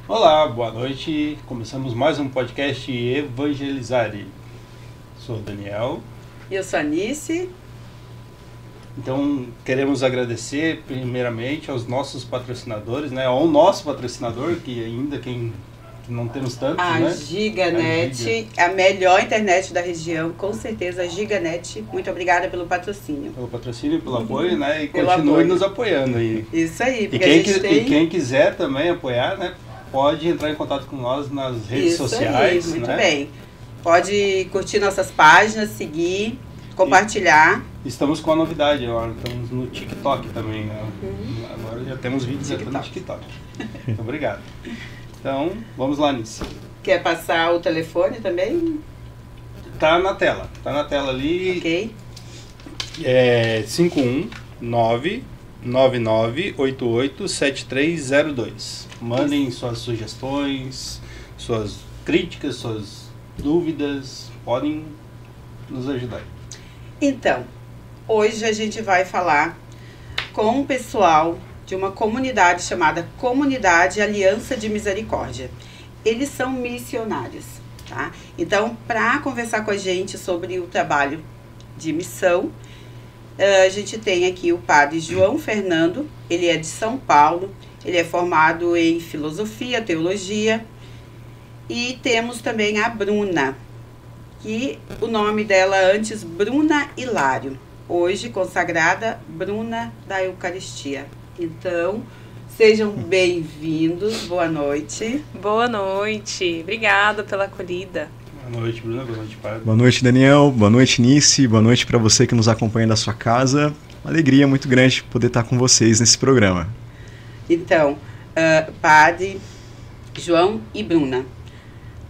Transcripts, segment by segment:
Olá, boa noite. Começamos mais um podcast Evangelizare. Sou o Daniel. E eu sou a Anice. Então, queremos agradecer primeiramente aos nossos patrocinadores, né? Ao nosso patrocinador, que ainda que não temos tantos, né? Giganet, a melhor internet da região, com certeza, a Giganet. Muito obrigada pelo patrocínio. Pelo patrocínio, pelo apoio, né? E continue nos apoiando aí. Isso aí, porque e quem quiser também apoiar, né? Pode entrar em contato com nós nas redes sociais. Muito bem. Pode curtir nossas páginas, seguir, compartilhar. Estamos com a novidade agora, estamos no TikTok também. Né? Agora já temos vídeos até no TikTok. Muito obrigado. Então, vamos lá, Nice. Quer passar o telefone também? Tá na tela ali. Ok. É 519-9988-7302. Mandem suas sugestões, suas críticas, suas dúvidas, podem nos ajudar. Então, hoje a gente vai falar com o pessoal de uma comunidade chamada Comunidade Aliança de Misericórdia. Eles são missionários, tá? Então, para conversar com a gente sobre o trabalho de missão, a gente tem aqui o padre João Fernando. Ele é de São Paulo, ele é formado em filosofia, teologia, e temos também a Bruna, que o nome dela antes, Bruna Hilário, hoje consagrada Bruna da Eucaristia. Então, sejam bem-vindos, boa noite. Boa noite, obrigada pela acolhida. Boa noite, Bruna, boa noite, padre. Boa noite, Daniel, boa noite, Nice, boa noite para você que nos acompanha da sua casa. Uma alegria muito grande poder estar com vocês nesse programa. Então, padre João e Bruna,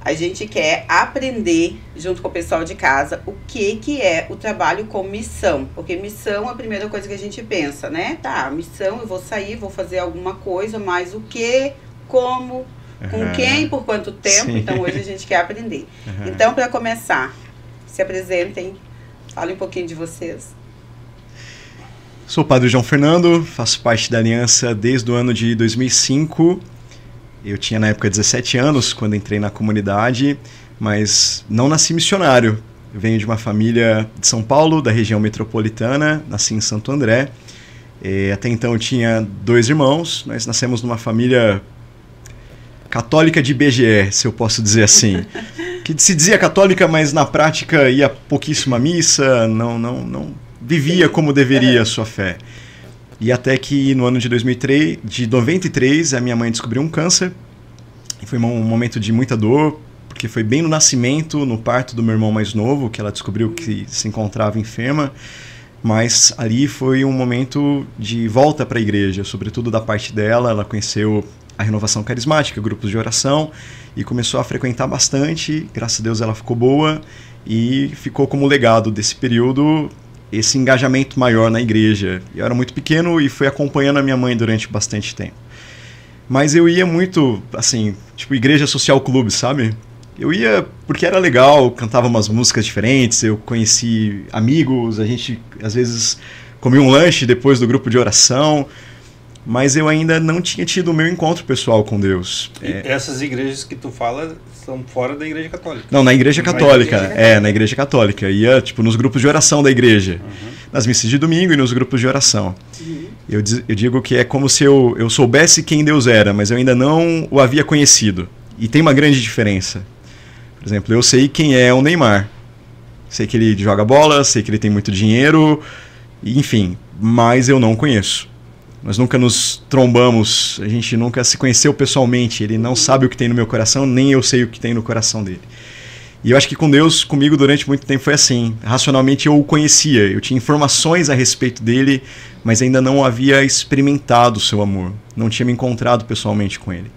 a gente quer aprender, junto com o pessoal de casa, o que é o trabalho com missão. Porque missão é a primeira coisa que a gente pensa, né? Tá, missão, eu vou sair, vou fazer alguma coisa, mas o que, como, com quem, por quanto tempo. Sim. Então, hoje a gente quer aprender. Então, para começar, se apresentem, falem um pouquinho de vocês. Sou o padre João Fernando, faço parte da Aliança desde o ano de 2005. Eu tinha na época 17 anos quando entrei na comunidade, mas não nasci missionário. Eu venho de uma família de São Paulo, da região metropolitana, nasci em Santo André. Até então eu tinha 2 irmãos, nós nascemos numa família católica de IBGE, se eu posso dizer assim. Que se dizia católica, mas na prática ia pouquíssima missa, não vivia como deveria a sua fé. E até que no ano de 93, a minha mãe descobriu um câncer. E foi um momento de muita dor, porque foi bem no nascimento, no parto do meu irmão mais novo, que ela descobriu que se encontrava enferma. Mas ali foi um momento de volta para a igreja, sobretudo da parte dela. Ela conheceu a renovação carismática, grupos de oração, e começou a frequentar bastante. Graças a Deus ela ficou boa e ficou como legado desse período esse engajamento maior na igreja. Eu era muito pequeno e fui acompanhando a minha mãe durante bastante tempo. Mas eu ia muito, assim, tipo igreja social clube, sabe? Eu ia porque era legal, cantava umas músicas diferentes, eu conheci amigos, a gente às vezes comia um lanche depois do grupo de oração, mas eu ainda não tinha tido o meu encontro pessoal com Deus. E essas igrejas que tu fala são fora da igreja católica? Não, na igreja católica. Na igreja católica. Ia, tipo, nos grupos de oração da igreja. Nas missas de domingo e nos grupos de oração. Eu digo que é como se eu soubesse quem Deus era, mas eu ainda não o havia conhecido. E tem uma grande diferença. Por exemplo, eu sei quem é o Neymar. Sei que ele joga bola, sei que ele tem muito dinheiro, enfim, mas eu não o conheço. Nós nunca nos trombamos, a gente nunca se conheceu pessoalmente. Ele não sabe o que tem no meu coração, nem eu sei o que tem no coração dele. E eu acho que com Deus, comigo durante muito tempo foi assim. Racionalmente eu o conhecia, eu tinha informações a respeito dele, mas ainda não havia experimentado o seu amor. Não tinha me encontrado pessoalmente com ele.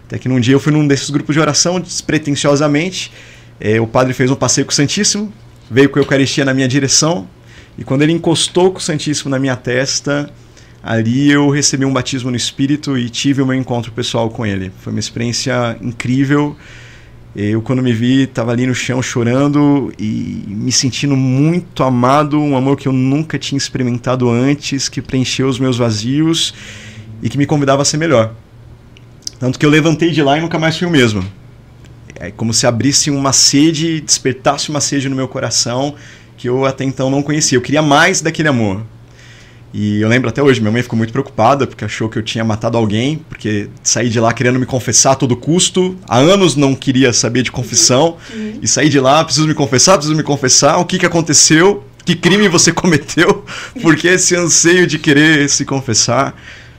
Até que num dia eu fui num desses grupos de oração, despretensiosamente. O padre fez um passeio com o Santíssimo, veio com a Eucaristia na minha direção, e quando ele encostou com o Santíssimo na minha testa, ali eu recebi um batismo no Espírito e tive o meu encontro pessoal com ele. Foi uma experiência incrível. Eu, quando me vi, estava ali no chão chorando e me sentindo muito amado, um amor que eu nunca tinha experimentado antes, que preencheu os meus vazios e que me convidava a ser melhor. Tanto que eu levantei de lá e nunca mais fui o mesmo. É como se abrisse uma sede, despertasse uma sede no meu coração que eu até então não conhecia. Eu queria mais daquele amor. E eu lembro até hoje, minha mãe ficou muito preocupada porque achou que eu tinha matado alguém, porque saí de lá querendo me confessar a todo custo. Há anos não queria saber de confissão. E saí de lá, preciso me confessar. O que aconteceu? Que crime você cometeu? Por que esse anseio de querer se confessar?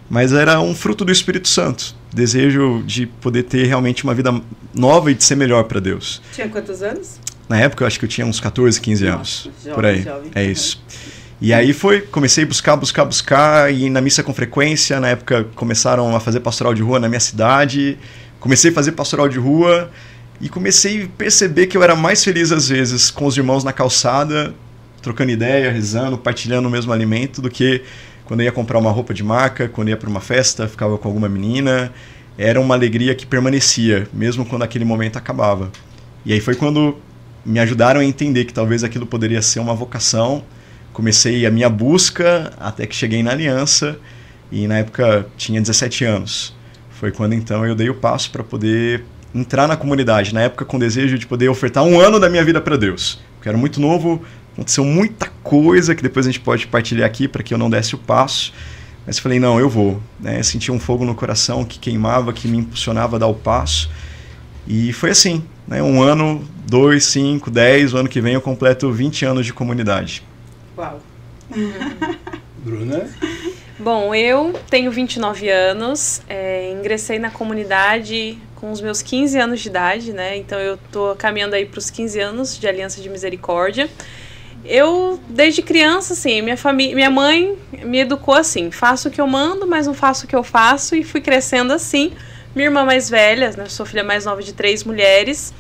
Mas era um fruto do Espírito Santo. Desejo de poder ter realmente uma vida nova e de ser melhor para Deus. Tinha quantos anos? Na época eu acho que eu tinha uns 14, 15 anos. Jovem, por aí. Jovem. É isso. E aí comecei a buscar, e ir na missa com frequência. Na época começaram a fazer pastoral de rua na minha cidade. Comecei a fazer pastoral de rua e comecei a perceber que eu era mais feliz às vezes com os irmãos na calçada, trocando ideia, rezando, partilhando o mesmo alimento, do que quando eu ia comprar uma roupa de marca, quando eu ia para uma festa, ficava com alguma menina. Era uma alegria que permanecia, mesmo quando aquele momento acabava. E aí foi quando me ajudaram a entender que talvez aquilo poderia ser uma vocação. Comecei a minha busca até que cheguei na Aliança, e na época tinha 17 anos. Foi quando então eu dei o passo para poder entrar na comunidade, na época com o desejo de poder ofertar 1 ano da minha vida para Deus. Eu era muito novo, aconteceu muita coisa que depois a gente pode partilhar aqui para que eu não desse o passo. Mas falei, não, eu vou. Né? Senti um fogo no coração que queimava, que me impulsionava a dar o passo. E foi assim, né? 1 ano, 2, 5, 10, o ano que vem eu completo 20 anos de comunidade. Uau. Bruna? Bom, eu tenho 29 anos, ingressei na comunidade com os meus 15 anos de idade, né? Então eu tô caminhando aí para os 15 anos de Aliança de Misericórdia. Eu, desde criança, assim, minha mãe me educou assim, faço o que eu mando, mas não faço o que eu faço, e fui crescendo assim. Minha irmã mais velha, né, sou filha mais nova de 3 mulheres,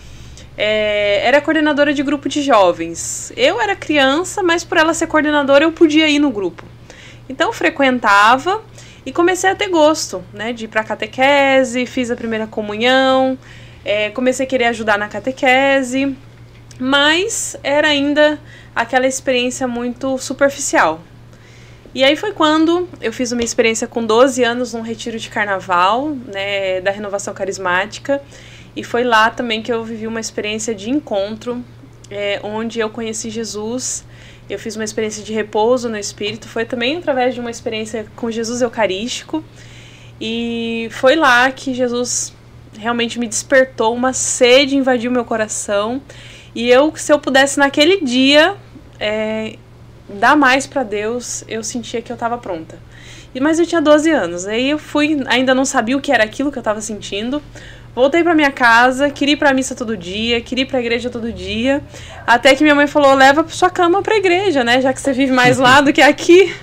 era coordenadora de grupo de jovens. Eu era criança, mas por ela ser coordenadora eu podia ir no grupo. Então eu frequentava e comecei a ter gosto, né, de ir para a catequese, fiz a primeira comunhão, comecei a querer ajudar na catequese, mas era ainda aquela experiência muito superficial. E aí foi quando eu fiz uma experiência com 12 anos num retiro de carnaval, né, da Renovação Carismática, e foi lá também que eu vivi uma experiência de encontro, onde eu conheci Jesus. Eu fiz uma experiência de repouso no Espírito, foi também através de uma experiência com Jesus Eucarístico, e foi lá que Jesus realmente me despertou, uma sede invadiu meu coração, e se eu pudesse naquele dia dar mais para Deus, eu sentia que eu estava pronta. Mas eu tinha 12 anos, aí eu ainda não sabia o que era aquilo que eu estava sentindo. Voltei para minha casa, queria ir para a missa todo dia, queria ir para a igreja todo dia, até que minha mãe falou, leva sua cama para a igreja, né, já que você vive mais lá do que aqui.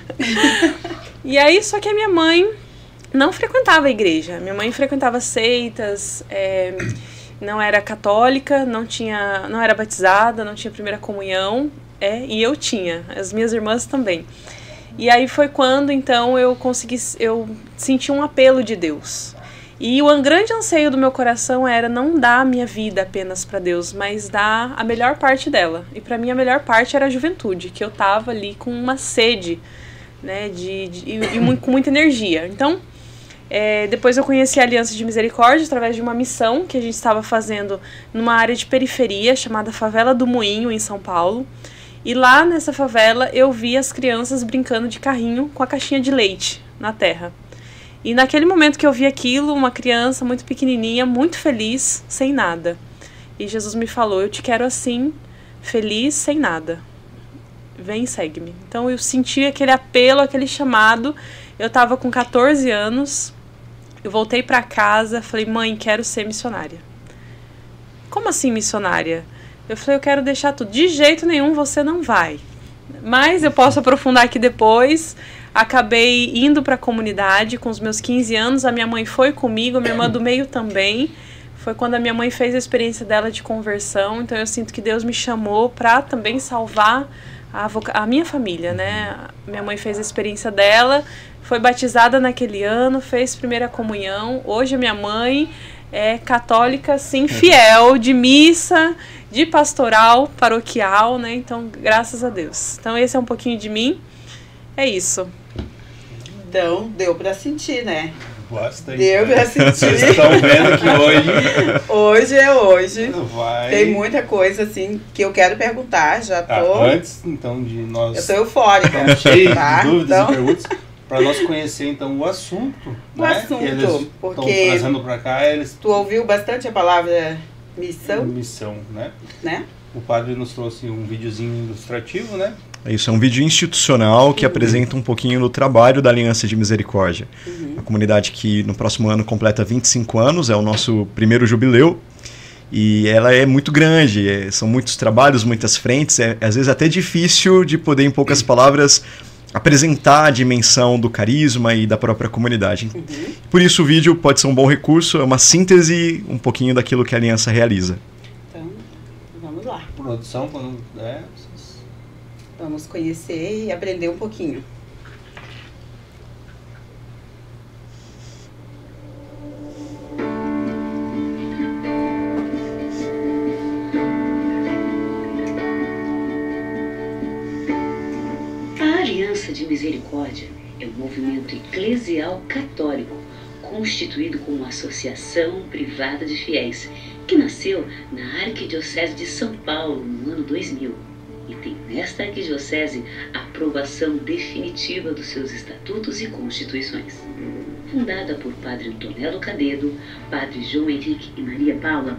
E aí, só que a minha mãe não frequentava a igreja, minha mãe frequentava seitas, não era católica, não era batizada, não tinha primeira comunhão, e eu tinha, as minhas irmãs também. E aí foi quando, então, eu senti um apelo de Deus. E o grande anseio do meu coração era não dar a minha vida apenas para Deus, mas dar a melhor parte dela. E para mim a melhor parte era a juventude, que eu estava ali com uma sede, né, com muita energia. Então, depois eu conheci a Aliança de Misericórdia através de uma missão que a gente estava fazendo numa área de periferia chamada Favela do Moinho, em São Paulo. E lá nessa favela eu vi as crianças brincando de carrinho com a caixinha de leite na terra. E naquele momento que eu vi aquilo, uma criança muito pequenininha, muito feliz, sem nada. E Jesus me falou, eu te quero assim, feliz, sem nada. Vem e segue-me. Então eu senti aquele apelo, aquele chamado. Eu estava com 14 anos, eu voltei para casa, falei, mãe, quero ser missionária. Como assim missionária? Eu falei, eu quero deixar tudo. De jeito nenhum você não vai. Mas eu posso aprofundar aqui depois. Acabei indo para a comunidade com os meus 15 anos, a minha mãe foi comigo, a minha irmã do meio também. Foi quando a minha mãe fez a experiência dela de conversão, então eu sinto que Deus me chamou para também salvar a minha família, né? Minha mãe fez a experiência dela, foi batizada naquele ano, fez primeira comunhão. Hoje a minha mãe é católica, sim, fiel, de missa, de pastoral, paroquial, né? Então, graças a Deus. Então esse é um pouquinho de mim, é isso. Então, deu para sentir, né? Bastante. Deu pra sentir. Vocês estão vendo que Hoje é hoje. vai... Tem muita coisa, assim, que eu quero perguntar. Já tô... Antes, então, de nós... Eu tô eufórica. Estamos cheios tá? de dúvidas Então... e perguntas. Para nós conhecer, então, o assunto. O assunto, que eles porque estão trazendo para cá, eles... Tu ouviu bastante a palavra missão, Missão, né? né? O padre nos trouxe um videozinho ilustrativo, né? Isso é um vídeo institucional que apresenta um pouquinho do trabalho da Aliança de Misericórdia. A comunidade que no próximo ano completa 25 anos, é o nosso primeiro jubileu. E ela é muito grande, são muitos trabalhos, muitas frentes. É às vezes até difícil de poder, em poucas palavras, apresentar a dimensão do carisma e da própria comunidade. Por isso o vídeo pode ser um bom recurso, é uma síntese um pouquinho daquilo que a Aliança realiza. Então, vamos lá. Produção, quando Vamos conhecer e aprender um pouquinho. A Aliança de Misericórdia é um movimento eclesial católico constituído como uma associação privada de fiéis que nasceu na Arquidiocese de São Paulo no ano 2000 e tem nesta arquidiocese a aprovação definitiva dos seus estatutos e constituições. Fundada por Padre Antonello Cadedo, Padre João Henrique e Maria Paula,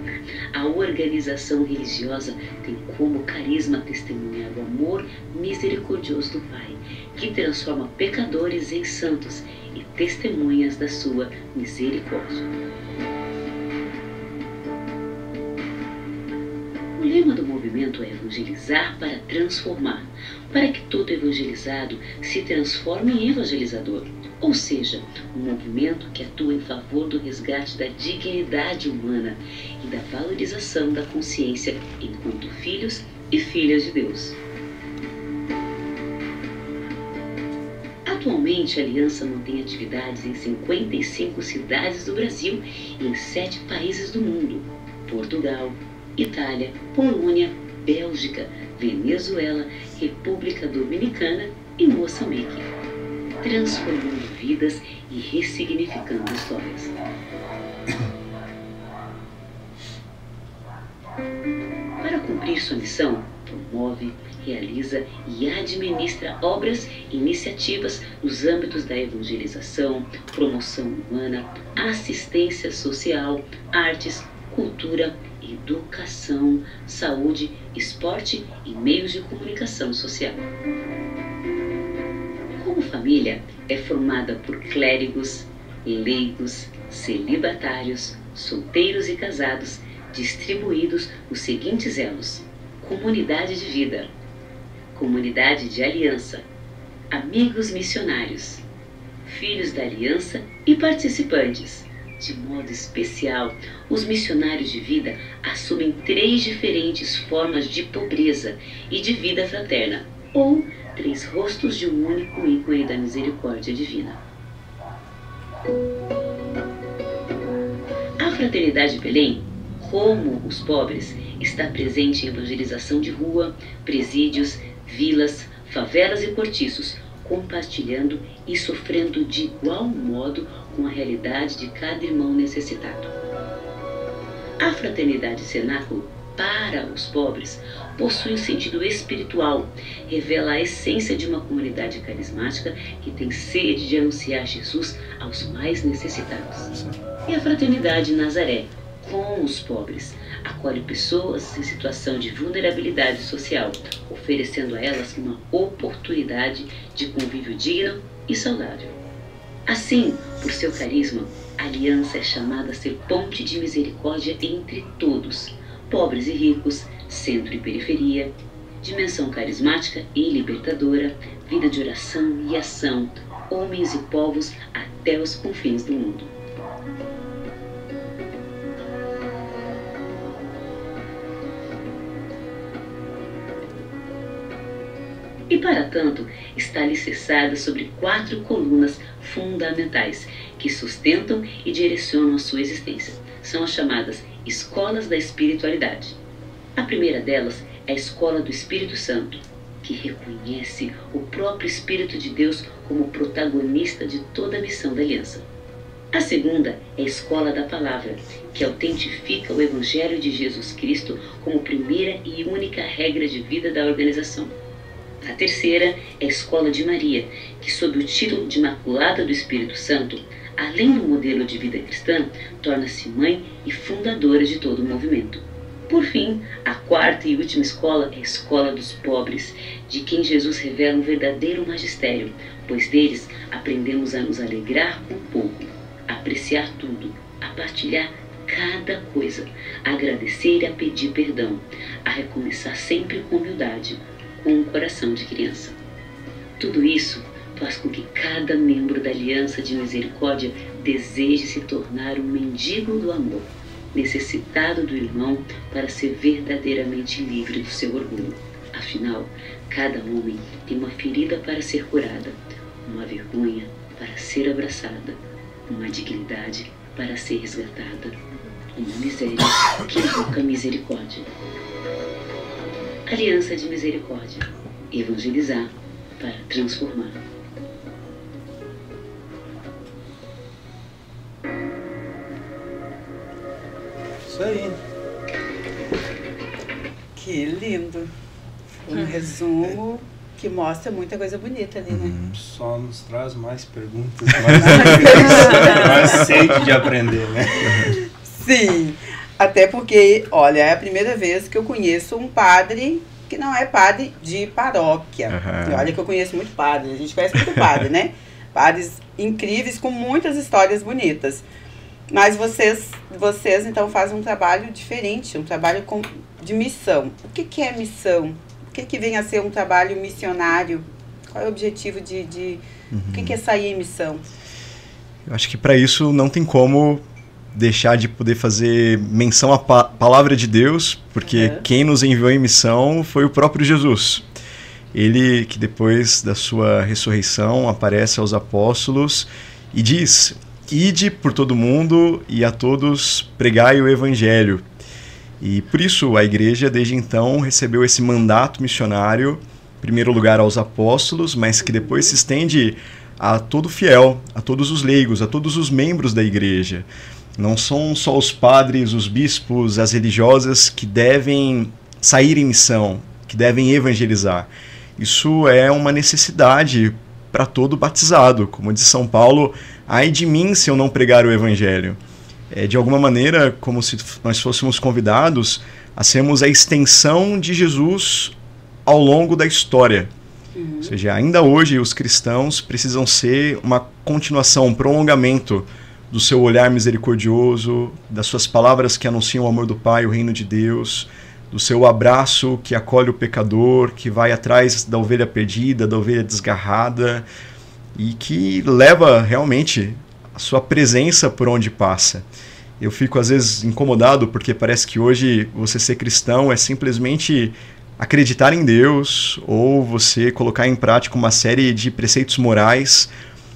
a organização religiosa tem como carisma testemunhar o amor misericordioso do Pai, que transforma pecadores em santos e testemunhas da sua misericórdia. O lema do movimento é evangelizar para transformar, para que todo evangelizado se transforme em evangelizador, ou seja, um movimento que atua em favor do resgate da dignidade humana e da valorização da consciência enquanto filhos e filhas de Deus. Atualmente, a Aliança mantém atividades em 55 cidades do Brasil e em 7 países do mundo: Portugal, Itália, Polônia, Bélgica, Venezuela, República Dominicana e Moçambique, transformando vidas e ressignificando histórias. Para cumprir sua missão, promove, realiza e administra obras e iniciativas nos âmbitos da evangelização, promoção humana, assistência social, artes, cultura, educação, saúde, esporte e meios de comunicação social. Como família, é formada por clérigos, leigos, celibatários, solteiros e casados, distribuídos nos seguintes elos: comunidade de vida, comunidade de aliança, amigos missionários, filhos da aliança e participantes. De modo especial, os missionários de vida assumem 3 diferentes formas de pobreza e de vida fraterna, ou 3 rostos de um único ícone da misericórdia divina. A Fraternidade Belém, como os pobres, está presente em evangelização de rua, presídios, vilas, favelas e cortiços, compartilhando e sofrendo de igual modo com a realidade de cada irmão necessitado. A Fraternidade Cenáculo, para os pobres, possui um sentido espiritual, revela a essência de uma comunidade carismática que tem sede de anunciar Jesus aos mais necessitados. E a Fraternidade Nazaré, com os pobres, acolhe pessoas em situação de vulnerabilidade social, oferecendo a elas uma oportunidade de convívio digno e saudável. Assim, por seu carisma, a Aliança é chamada a ser ponte de misericórdia entre todos, pobres e ricos, centro e periferia, dimensão carismática e libertadora, vida de oração e ação, homens e povos até os confins do mundo. E para tanto, está alicerçada sobre 4 colunas fundamentais que sustentam e direcionam a sua existência. São as chamadas escolas da espiritualidade. A primeira delas é a escola do Espírito Santo, que reconhece o próprio Espírito de Deus como protagonista de toda a missão da Aliança. A segunda é a escola da palavra, que autentifica o Evangelho de Jesus Cristo como primeira e única regra de vida da organização. A terceira é a escola de Maria, que sob o título de Imaculada do Espírito Santo, além do modelo de vida cristã, torna-se mãe e fundadora de todo o movimento. Por fim, a quarta e última escola é a escola dos pobres, de quem Jesus revela um verdadeiro magistério, pois deles aprendemos a nos alegrar com pouco, apreciar tudo, a partilhar cada coisa, a agradecer e a pedir perdão, a recomeçar sempre com humildade, com um coração de criança. Tudo isso faz com que cada membro da Aliança de Misericórdia deseje se tornar um mendigo do amor, necessitado do irmão para ser verdadeiramente livre do seu orgulho. Afinal, cada homem tem uma ferida para ser curada, uma vergonha para ser abraçada, uma dignidade para ser resgatada, uma miséria que invoca misericórdia. Aliança de Misericórdia. Evangelizar para transformar. Isso aí. Que lindo. Um resumo que mostra muita coisa bonita ali, né? Só nos traz mais perguntas, mais sede de aprender, né? Sim, até porque, olha, é a primeira vez que eu conheço um padre que não é padre de paróquia. Uhum. E olha que eu conheço muito padre, a gente conhece muito padre, né? Padres incríveis, com muitas histórias bonitas. Mas vocês então fazem um trabalho diferente, um trabalho de missão. O que é missão? O que vem a ser um trabalho missionário? Qual é o objetivo o que é sair em missão? Eu acho que para isso não tem como deixar de poder fazer menção à palavra de Deus, porque quem nos enviou em missão foi o próprio Jesus. Ele que depois da sua ressurreição aparece aos apóstolos e diz: ide por todo mundo e a todos pregai o evangelho. E por isso a igreja desde então recebeu esse mandato missionário, em primeiro lugar aos apóstolos, mas que depois se estende a todo fiel, a todos os leigos, a todos os membros da igreja. Não são só os padres, os bispos, as religiosas que devem sair em missão, que devem evangelizar. Isso é uma necessidade para todo batizado. Como diz São Paulo, ai de mim se eu não pregar o evangelho. É de alguma maneira como se nós fôssemos convidados a sermos a extensão de Jesus ao longo da história. Ou seja, ainda hoje os cristãos precisam ser uma continuação, um prolongamento do seu olhar misericordioso, das suas palavras que anunciam o amor do Pai, o reino de Deus, do seu abraço que acolhe o pecador, que vai atrás da ovelha perdida, da ovelha desgarrada, e que leva realmente a sua presença por onde passa. Eu fico às vezes incomodado porque parece que hoje você ser cristão é simplesmente acreditar em Deus ou você colocar em prática uma série de preceitos morais,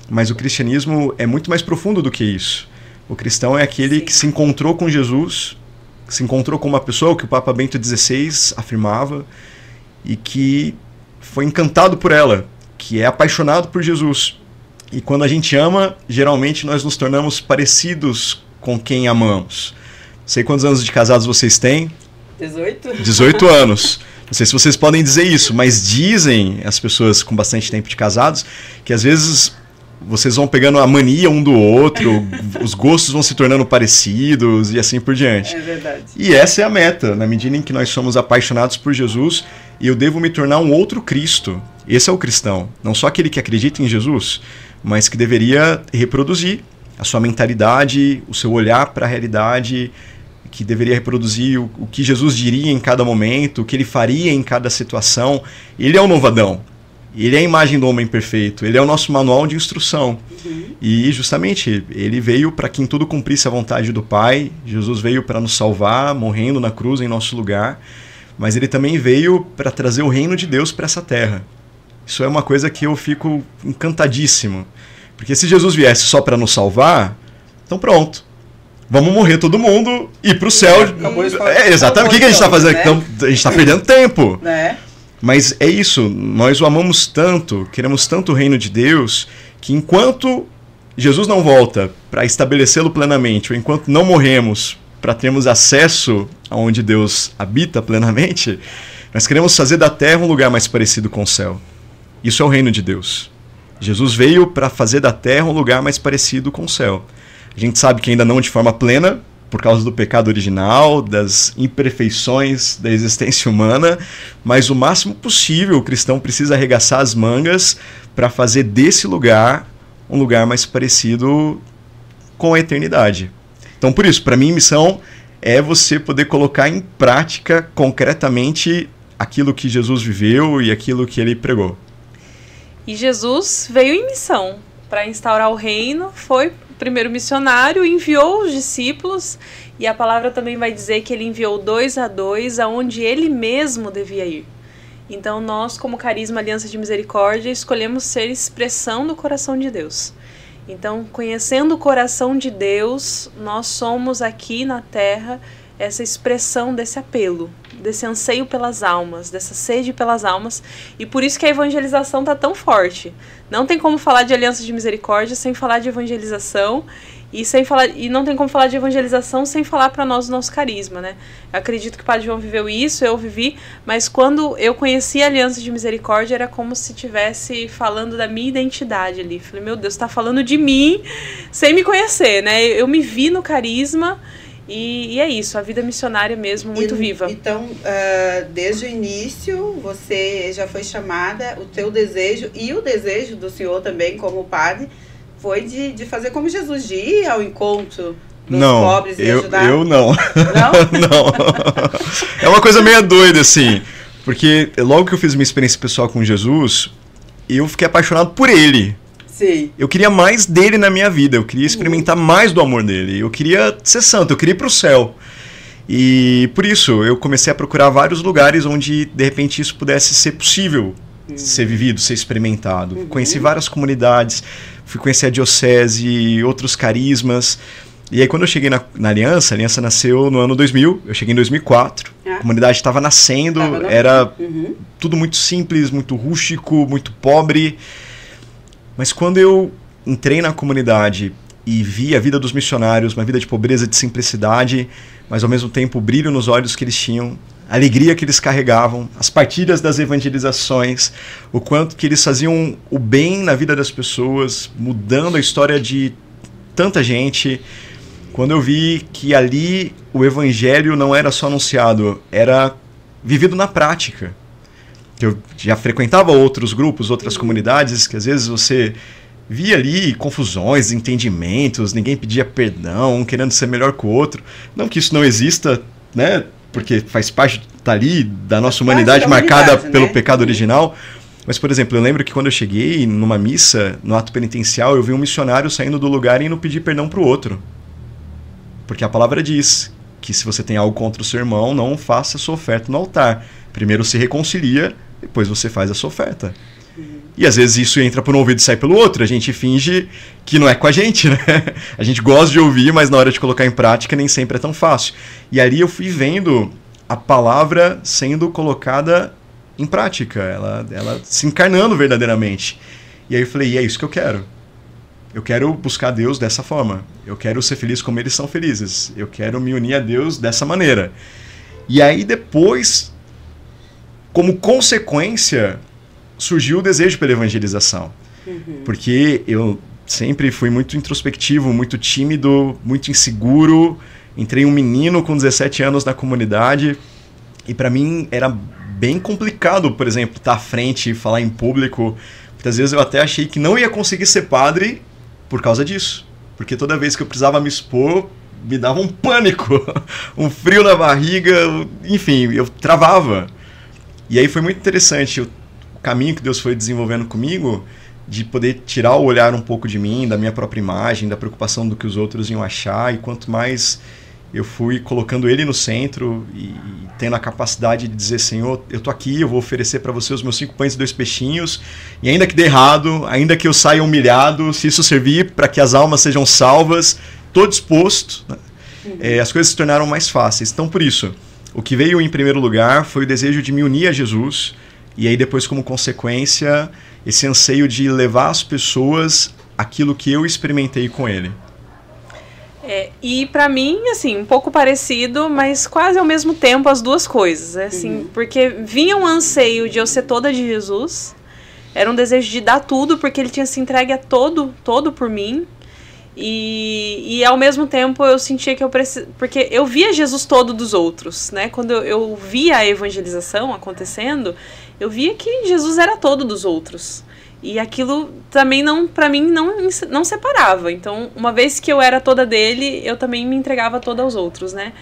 mas o cristianismo é muito mais profundo do que isso. O cristão é aquele que se encontrou com Jesus, se encontrou com uma pessoa que o Papa Bento XVI afirmava e que foi encantado por ela, que é apaixonado por Jesus. E quando a gente ama, geralmente nós nos tornamos parecidos com quem amamos. Não sei quantos anos de casados vocês têm. 18 anos. Não sei se vocês podem dizer isso, mas dizem as pessoas com bastante tempo de casados que às vezes vocês vão pegando a mania um do outro, os gostos vão se tornando parecidos e assim por diante. É verdade. E essa é a meta, na medida em que nós somos apaixonados por Jesus, e eu devo me tornar um outro Cristo. Esse é o cristão, não só aquele que acredita em Jesus, mas que deveria reproduzir a sua mentalidade, o seu olhar para a realidade, que deveria reproduzir o que Jesus diria em cada momento, o que ele faria em cada situação. Ele é o novo Adão. Ele é a imagem do homem perfeito, ele é o nosso manual de instrução. E justamente ele veio para que em tudo cumprisse a vontade do Pai. Jesus veio para nos salvar, morrendo na cruz em nosso lugar, mas ele também veio para trazer o reino de Deus para essa terra. Isso é uma coisa que eu fico encantadíssimo, porque se Jesus viesse só para nos salvar, então pronto, vamos morrer todo mundo e ir para o céu. Exatamente, o que a gente está fazendo? Né? Então, a gente está perdendo tempo. Mas é isso, nós o amamos tanto, queremos tanto o reino de Deus, que enquanto Jesus não volta para estabelecê-lo plenamente, ou enquanto não morremos para termos acesso aonde Deus habita plenamente, nós queremos fazer da terra um lugar mais parecido com o céu. Isso é o reino de Deus. Jesus veio para fazer da terra um lugar mais parecido com o céu. A gente sabe que ainda não de forma plena, por causa do pecado original, das imperfeições da existência humana, mas o máximo possível o cristão precisa arregaçar as mangas para fazer desse lugar um lugar mais parecido com a eternidade. Então, por isso, para mim, missão é você poder colocar em prática concretamente aquilo que Jesus viveu e aquilo que ele pregou. E Jesus veio em missão para instaurar o reino, foi primeiro missionário, enviou os discípulos, e a palavra também vai dizer que ele enviou 2 a 2 aonde ele mesmo devia ir. Então nós, como Carisma Aliança de Misericórdia, escolhemos ser expressão do coração de Deus. Então, conhecendo o coração de Deus, nós somos aqui na Terra essa expressão desse apelo, desse anseio pelas almas, dessa sede pelas almas, e por isso que a evangelização está tão forte. Não tem como falar de Aliança de Misericórdia sem falar de evangelização, e não tem como falar de evangelização sem falar para nós o nosso carisma, né? Eu acredito que o Padre João viveu isso, eu vivi, mas quando eu conheci a Aliança de Misericórdia era como se estivesse falando da minha identidade ali. Falei, meu Deus, está falando de mim sem me conhecer, né? Eu me vi no carisma. E é isso, a vida missionária mesmo, muito viva. Então, desde o início, você já foi chamada, o teu desejo e o desejo do senhor também, como padre, foi de fazer como Jesus, de ir ao encontro dos pobres e ajudar? Eu não. Não? Não. É uma coisa meio doida, assim, porque logo que eu fiz minha experiência pessoal com Jesus, eu fiquei apaixonado por ele. Sim. Eu queria mais dele na minha vida, eu queria experimentar mais do amor dele, eu queria ser santo, eu queria ir para o céu. E por isso eu comecei a procurar vários lugares onde de repente isso pudesse ser possível, ser vivido, ser experimentado. Conheci várias comunidades, fui conhecer a diocese, outros carismas. E aí quando eu cheguei na Aliança, a Aliança nasceu no ano 2000, eu cheguei em 2004, a comunidade estava nascendo, era tudo muito simples, muito rústico, muito pobre. Mas quando eu entrei na comunidade e vi a vida dos missionários, uma vida de pobreza, de simplicidade, mas ao mesmo tempo o brilho nos olhos que eles tinham, a alegria que eles carregavam, as partilhas das evangelizações, o quanto que eles faziam o bem na vida das pessoas, mudando a história de tanta gente. Quando eu vi que ali o evangelho não era só anunciado, era vivido na prática. Eu já frequentava outros grupos, outras comunidades, que às vezes você via ali confusões, desentendimentos, ninguém pedia perdão, um querendo ser melhor que o outro. Não que isso não exista, né? Porque faz parte ali da nossa humanidade marcada pelo pecado original. Mas, por exemplo, eu lembro que quando eu cheguei numa missa, no ato penitencial, eu vi um missionário saindo do lugar e indo pedir perdão para o outro. Porque a palavra diz que se você tem algo contra o seu irmão, não faça a sua oferta no altar. Primeiro se reconcilia, depois você faz a sua oferta. E às vezes isso entra por um ouvido e sai pelo outro. A gente finge que não é com a gente, né? A gente gosta de ouvir, mas na hora de colocar em prática nem sempre é tão fácil. E ali eu fui vendo a palavra sendo colocada em prática, ela se encarnando verdadeiramente. E aí eu falei, e é isso que eu quero. Eu quero buscar Deus dessa forma. Eu quero ser feliz como eles são felizes. Eu quero me unir a Deus dessa maneira. E aí depois, como consequência, surgiu o desejo pela evangelização. Porque eu sempre fui muito introspectivo, muito tímido, muito inseguro. Entrei um menino com 17 anos na comunidade e para mim era bem complicado, por exemplo, estar à frente e falar em público. Muitas vezes eu até achei que não ia conseguir ser padre por causa disso. Porque toda vez que eu precisava me expor, me dava um pânico, um frio na barriga, enfim, eu travava. E aí foi muito interessante o caminho que Deus foi desenvolvendo comigo, de poder tirar o olhar um pouco de mim, da minha própria imagem, da preocupação do que os outros iam achar, e quanto mais eu fui colocando Ele no centro e tendo a capacidade de dizer, Senhor, eu tô aqui, eu vou oferecer para você os meus 5 pães e 2 peixinhos, e ainda que dê errado, ainda que eu saia humilhado, se isso servir para que as almas sejam salvas, tô disposto, né? As coisas se tornaram mais fáceis. Então, por isso, o que veio em primeiro lugar foi o desejo de me unir a Jesus, e aí depois, como consequência, esse anseio de levar às pessoas aquilo que eu experimentei com Ele. E pra mim, assim, um pouco parecido, mas quase ao mesmo tempo as duas coisas, assim, porque vinha um anseio de eu ser toda de Jesus, era um desejo de dar tudo, porque ele tinha se entregue a todo por mim, e ao mesmo tempo eu sentia que eu precisava, porque eu via Jesus todo dos outros, né, quando eu via a evangelização acontecendo, eu via que Jesus era todo dos outros. E aquilo também pra mim não separava. Então, uma vez que eu era toda dele, eu também me entregava toda aos outros, né?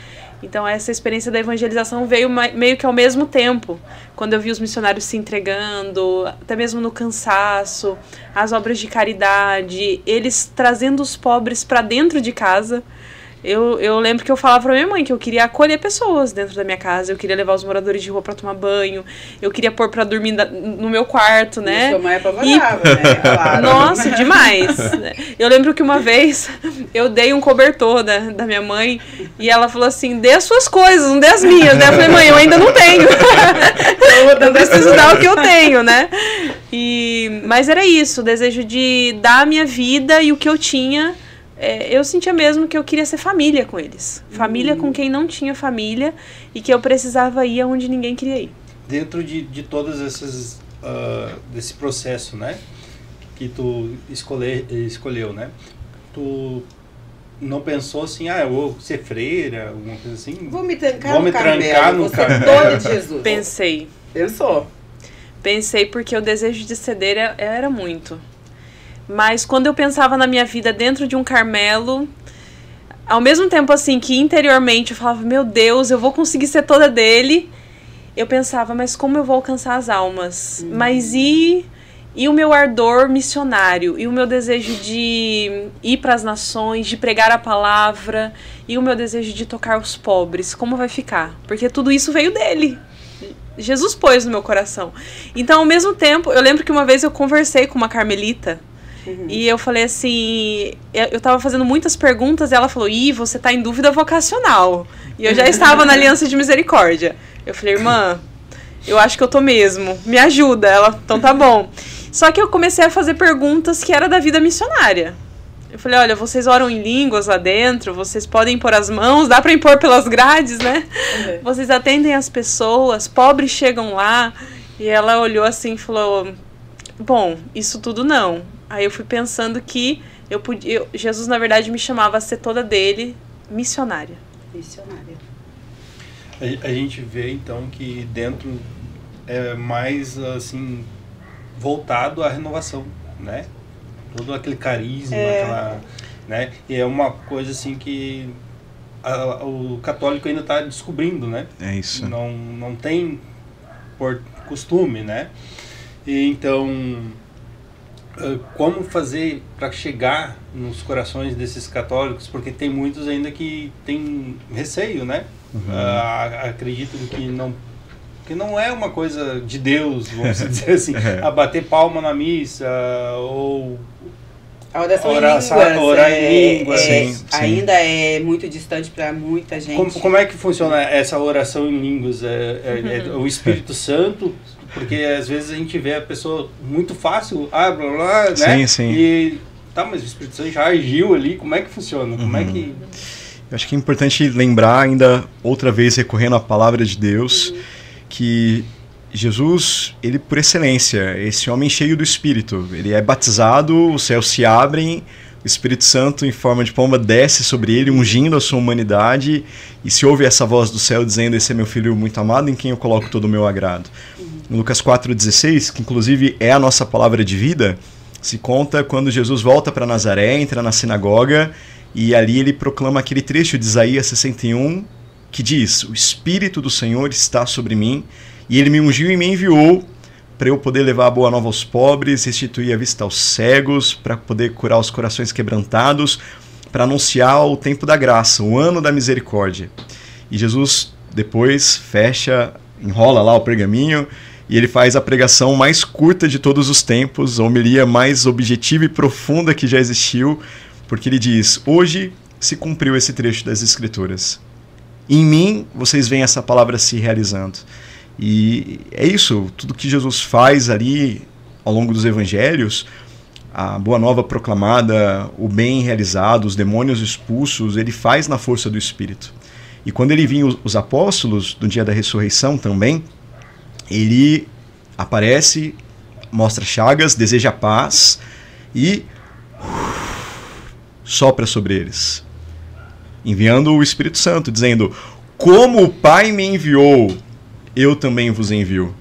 Então, essa experiência da evangelização veio meio que ao mesmo tempo. Quando eu vi os missionários se entregando, até mesmo no cansaço, as obras de caridade, eles trazendo os pobres para dentro de casa. Eu lembro que eu falava pra minha mãe que eu queria acolher pessoas dentro da minha casa, eu queria levar os moradores de rua pra tomar banho, eu queria pôr pra dormir no meu quarto, né? E sua mãe apavorava, né? Claro. Nossa, demais! Eu lembro que uma vez eu dei um cobertor da minha mãe e ela falou assim, dê as suas coisas, não dê as minhas, né? Eu falei, mãe, eu ainda não tenho. Eu preciso dar o que eu tenho, né? Mas era isso, o desejo de dar a minha vida e o que eu tinha. Eu sentia mesmo que eu queria ser família com eles. Família com quem não tinha família e que eu precisava ir aonde ninguém queria ir. Dentro de todas essas desse processo, né, que tu escolheu, né, tu não pensou assim, eu vou ser freira, alguma coisa assim? Vou me trancar no Carmelo, vou ser toda de Jesus. Pensei. Pensou? Pensei porque o desejo de ceder era muito. Mas quando eu pensava na minha vida dentro de um Carmelo, ao mesmo tempo assim que interiormente eu falava, meu Deus, eu vou conseguir ser toda dele, eu pensava, mas como eu vou alcançar as almas? Mas e o meu ardor missionário? E o meu desejo de ir para as nações, de pregar a palavra? E o meu desejo de tocar os pobres? Como vai ficar? Porque tudo isso veio dele. Jesus pôs no meu coração. Então, ao mesmo tempo, eu lembro que uma vez eu conversei com uma carmelita, e eu falei assim, eu tava fazendo muitas perguntas, e ela falou, você tá em dúvida vocacional. E eu já estava na Aliança de Misericórdia. Eu falei, irmã, eu acho que eu tô mesmo, me ajuda. Ela, então tá bom. Só que eu comecei a fazer perguntas que era da vida missionária. Eu falei, olha, vocês oram em línguas lá dentro, vocês podem impor as mãos, dá pra impor pelas grades, né? Vocês atendem as pessoas, pobres chegam lá. E ela olhou assim e falou, bom, isso tudo não. Aí eu fui pensando que Jesus, na verdade, me chamava a ser toda dele, missionária. Missionária. A gente vê, então, que dentro é mais, assim, voltado à renovação, né? Todo aquele carisma, aquela, né? E é uma coisa, assim, que o católico ainda está descobrindo, né? É isso. Não tem por costume, né? E, então, como fazer para chegar nos corações desses católicos, porque tem muitos ainda que têm receio, né? Acreditam que não é uma coisa de Deus, vamos dizer assim, a bater palma na missa, ou a oração orar em línguas, sim. Ainda é muito distante para muita gente. Como é que funciona essa oração em línguas? É o Espírito Santo? Porque às vezes a gente vê a pessoa muito fácil, blá, blá, né? Sim. E mas o Espírito Santo já agiu ali, como é que funciona? Como é que... Eu acho que é importante lembrar ainda, outra vez recorrendo à palavra de Deus, que Jesus, ele por excelência, esse homem cheio do Espírito, ele é batizado, os céus se abrem, o Espírito Santo em forma de pomba desce sobre ele, ungindo a sua humanidade, e se ouve essa voz do céu dizendo, esse é meu filho muito amado, em quem eu coloco todo o meu agrado. Em Lucas 4,16, que inclusive é a nossa palavra de vida, se conta quando Jesus volta para Nazaré, entra na sinagoga, e ali ele proclama aquele trecho de Isaías 61, que diz, o Espírito do Senhor está sobre mim, e ele me ungiu e me enviou para eu poder levar a boa nova aos pobres, restituir a vista aos cegos, para poder curar os corações quebrantados, para anunciar o tempo da graça, o ano da misericórdia. E Jesus depois enrola lá o pergaminho, e ele faz a pregação mais curta de todos os tempos, a homilia mais objetiva e profunda que já existiu, porque ele diz, hoje se cumpriu esse trecho das Escrituras. Em mim, vocês veem essa palavra se realizando. E é isso, tudo que Jesus faz ali ao longo dos evangelhos, a boa nova proclamada, o bem realizado, os demônios expulsos, ele faz na força do Espírito. E quando ele vinha os apóstolos, no dia da ressurreição também, ele aparece, mostra chagas, deseja paz e sopra sobre eles, enviando o Espírito Santo, dizendo: como o Pai me enviou, eu também vos envio. Ou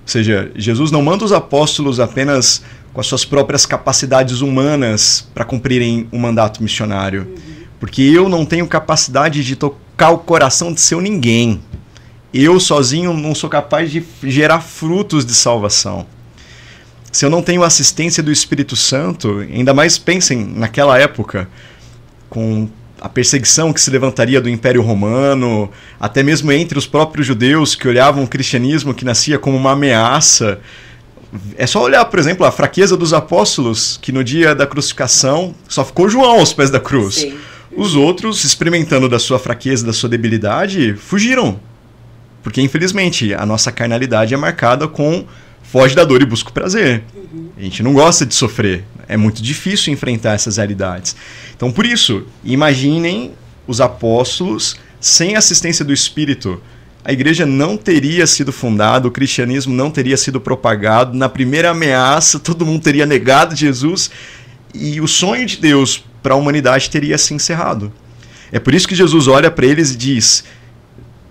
seja, Jesus não manda os apóstolos apenas com as suas próprias capacidades humanas para cumprirem o mandato missionário. Porque eu não tenho capacidade de tocar o coração de seu ninguém. Eu sozinho não sou capaz de gerar frutos de salvação. Se eu não tenho assistência do Espírito Santo, ainda mais pensem naquela época, com a perseguição que se levantaria do Império Romano, até mesmo entre os próprios judeus que olhavam o cristianismo que nascia como uma ameaça. É só olhar, por exemplo, a fraqueza dos apóstolos, que no dia da crucificação só ficou João aos pés da cruz. Sim. Os outros, experimentando da sua fraqueza, da sua debilidade, fugiram. Porque, infelizmente, a nossa carnalidade é marcada com foge da dor e busca o prazer. A gente não gosta de sofrer. É muito difícil enfrentar essas realidades. Então, por isso, imaginem os apóstolos sem assistência do Espírito. A igreja não teria sido fundada, o cristianismo não teria sido propagado. Na primeira ameaça, todo mundo teria negado Jesus e o sonho de Deus para a humanidade teria se encerrado. É por isso que Jesus olha para eles e diz,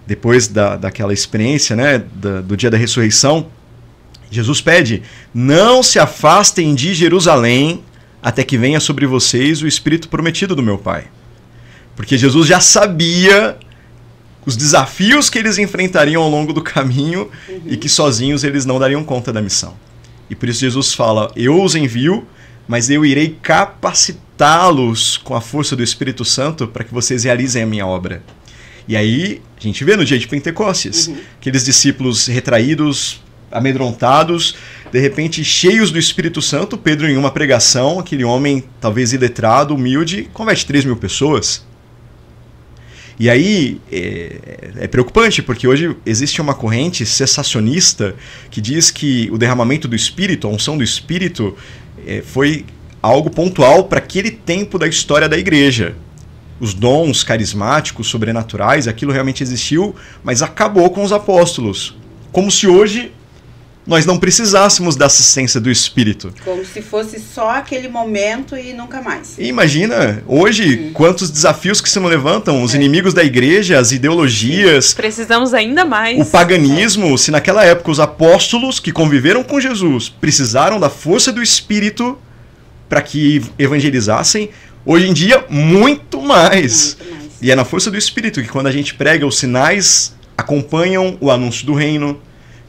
depois daquela experiência, né, do dia da ressurreição, Jesus pede: não se afastem de Jerusalém até que venha sobre vocês o Espírito prometido do meu Pai. Porque Jesus já sabia os desafios que eles enfrentariam ao longo do caminho e que sozinhos eles não dariam conta da missão. E por isso Jesus fala: eu os envio, mas eu irei capacitá-los com a força do Espírito Santo para que vocês realizem a minha obra. E aí a gente vê no dia de Pentecostes, aqueles discípulos retraídos, amedrontados, de repente cheios do Espírito Santo. Pedro, em uma pregação, aquele homem talvez iletrado, humilde, converte 3.000 pessoas. E aí é preocupante, porque hoje existe uma corrente cessacionista que diz que o derramamento do Espírito, a unção do Espírito, foi algo pontual para aquele tempo da história da igreja. Os dons carismáticos, sobrenaturais, aquilo realmente existiu, mas acabou com os apóstolos. Como se hoje nós não precisássemos da assistência do Espírito. Como se fosse só aquele momento e nunca mais. E imagina, hoje, quantos desafios que se não levantam, os inimigos da igreja, as ideologias. Precisamos ainda mais. O paganismo, se naquela época os apóstolos que conviveram com Jesus precisaram da força do Espírito para que evangelizassem, hoje em dia, muito mais. Muito mais. E é na força do Espírito que quando a gente prega, os sinais acompanham o anúncio do reino,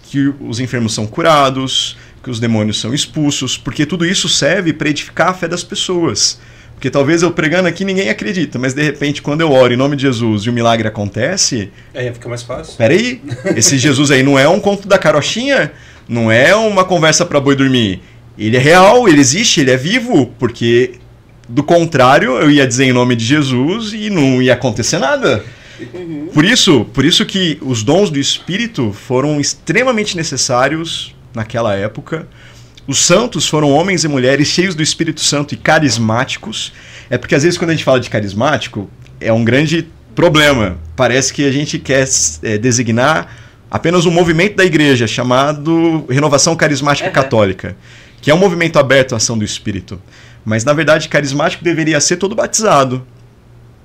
que os enfermos são curados, que os demônios são expulsos, porque tudo isso serve para edificar a fé das pessoas. Porque talvez eu pregando aqui ninguém acredita, mas de repente quando eu oro em nome de Jesus e o milagre acontece... Aí fica mais fácil. Peraí, esse Jesus aí não é um conto da carochinha, não é uma conversa para boi dormir. Ele é real, ele existe, ele é vivo, porque do contrário eu ia dizer em nome de Jesus e não ia acontecer nada. Por isso que os dons do Espírito foram extremamente necessários naquela época. Os santos foram homens e mulheres cheios do Espírito Santo e carismáticos. É porque às vezes quando a gente fala de carismático, é um grande problema. Parece que a gente quer designar apenas um movimento da igreja chamado Renovação Carismática Católica, que é um movimento aberto à ação do Espírito. Mas na verdade carismático deveria ser todo batizado,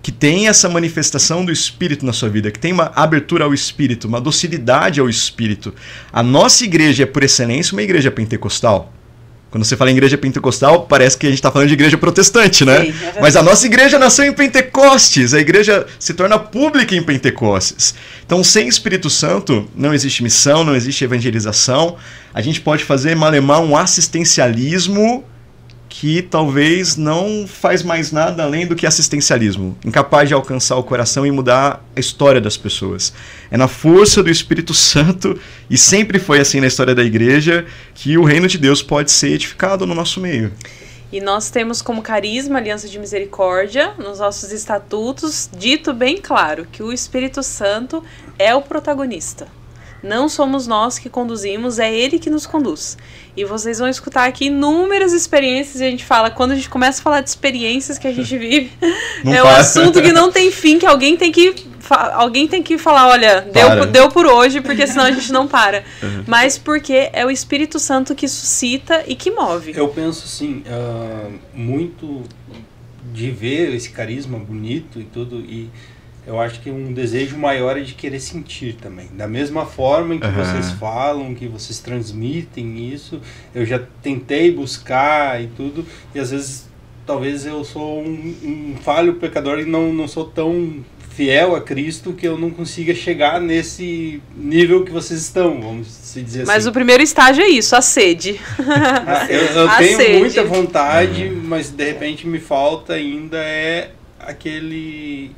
que tem essa manifestação do Espírito na sua vida, que tem uma abertura ao Espírito, uma docilidade ao Espírito. A nossa igreja é, por excelência, uma igreja pentecostal. Quando você fala em igreja pentecostal, parece que a gente está falando de igreja protestante, né? Sim, mas a nossa igreja nasceu em Pentecostes, a igreja se torna pública em Pentecostes. Então, sem Espírito Santo, não existe missão, não existe evangelização. A gente pode fazer, malemar, um assistencialismo que talvez não faz mais nada além do que assistencialismo, incapaz de alcançar o coração e mudar a história das pessoas. É na força do Espírito Santo, e sempre foi assim na história da igreja, que o reino de Deus pode ser edificado no nosso meio. E nós temos como carisma Aliança de Misericórdia, nos nossos estatutos, dito bem claro que o Espírito Santo é o protagonista. Não somos nós que conduzimos, é Ele que nos conduz. E vocês vão escutar aqui inúmeras experiências, e a gente fala, quando a gente começa a falar de experiências que a gente vive, é um assunto que não tem fim, que alguém tem que falar, olha, deu por hoje, porque senão a gente não para. Mas porque é o Espírito Santo que suscita e que move. Eu penso assim, muito de ver esse carisma bonito e tudo, e eu acho que um desejo maior é de querer sentir também. Da mesma forma em que vocês falam, que vocês transmitem isso, eu já tentei buscar e tudo, e às vezes, talvez eu sou um falho pecador e não sou tão fiel a Cristo que eu não consiga chegar nesse nível que vocês estão, vamos se dizer assim. Mas o primeiro estágio é isso, a sede. Eu tenho muita vontade, mas de repente me falta ainda aquele...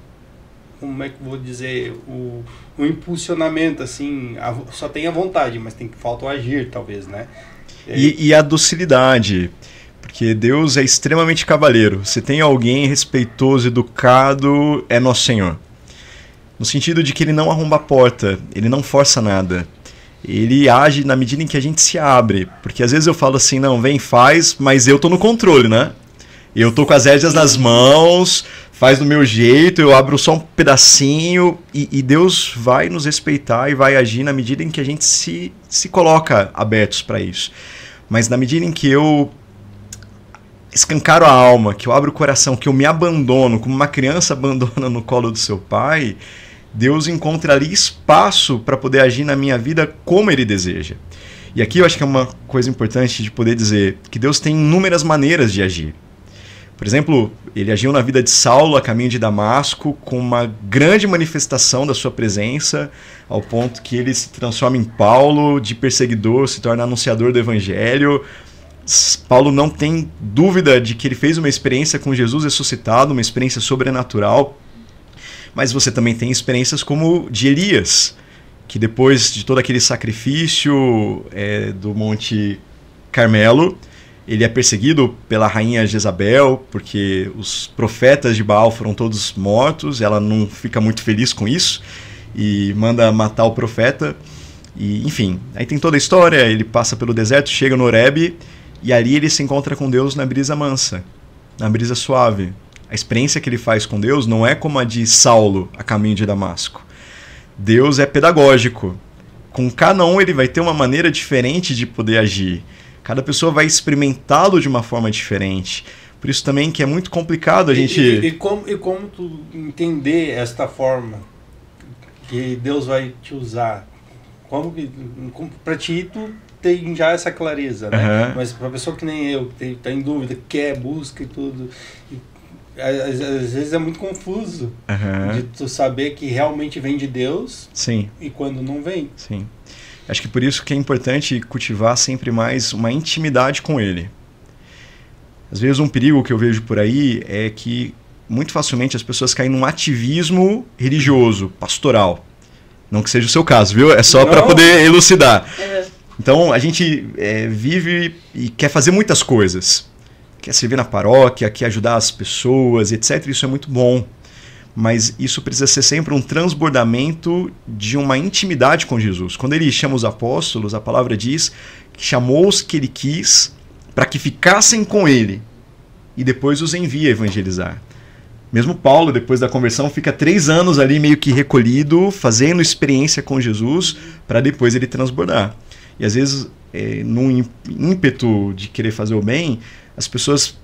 Como é que eu vou dizer, o impulsionamento, assim, só tem a vontade, mas falta o agir, talvez, né? E a docilidade, porque Deus é extremamente cavalheiro. Se tem alguém respeitoso, educado, é nosso Senhor. No sentido de que ele não arromba a porta, ele não força nada. Ele age na medida em que a gente se abre, porque às vezes eu falo assim, não, vem, faz, mas eu tô no controle, né? Eu tô com as rédeas nas mãos, faz do meu jeito, eu abro só um pedacinho e Deus vai nos respeitar e vai agir na medida em que a gente se coloca abertos para isso. Mas na medida em que eu escancaro a alma, que eu abro o coração, que eu me abandono, como uma criança abandona no colo do seu pai, Deus encontra ali espaço para poder agir na minha vida como Ele deseja. E aqui eu acho que é uma coisa importante de poder dizer que Deus tem inúmeras maneiras de agir. Por exemplo, ele agiu na vida de Saulo a caminho de Damasco com uma grande manifestação da sua presença, ao ponto que ele se transforma em Paulo, de perseguidor, se torna anunciador do evangelho. Paulo não tem dúvida de que ele fez uma experiência com Jesus ressuscitado, uma experiência sobrenatural. Mas você também tem experiências como de Elias, que depois de todo aquele sacrifício do Monte Carmelo, ele é perseguido pela rainha Jezabel, porque os profetas de Baal foram todos mortos, ela não fica muito feliz com isso, e manda matar o profeta. E, enfim, aí tem toda a história, ele passa pelo deserto, chega no Horebe, e ali ele se encontra com Deus na brisa mansa, na brisa suave. A experiência que ele faz com Deus não é como a de Saulo, a caminho de Damasco. Deus é pedagógico. Com cada um ele vai ter uma maneira diferente de poder agir. Cada pessoa vai experimentá-lo de uma forma diferente. Por isso também que é muito complicado a gente... E como tu entender esta forma que Deus vai te usar? Para ti, tu tem já essa clareza, né? Mas para pessoa que nem eu, que tá em dúvida, quer, busca e tudo... Às vezes é muito confuso de tu saber que realmente vem de Deus. Sim. E quando não vem. Sim. Acho que por isso que é importante cultivar sempre mais uma intimidade com Ele. Às vezes um perigo que eu vejo por aí é que muito facilmente as pessoas caem num ativismo religioso, pastoral. Não que seja o seu caso, viu? É só para poder elucidar. Então a gente vive e quer fazer muitas coisas. Quer servir na paróquia, quer ajudar as pessoas, etc. Isso é muito bom. Mas isso precisa ser sempre um transbordamento de uma intimidade com Jesus. Quando ele chama os apóstolos, a palavra diz que chamou os que ele quis para que ficassem com ele e depois os envia a evangelizar. Mesmo Paulo, depois da conversão, fica 3 anos ali meio que recolhido, fazendo experiência com Jesus, para depois ele transbordar. E às vezes, num ímpeto de querer fazer o bem, as pessoas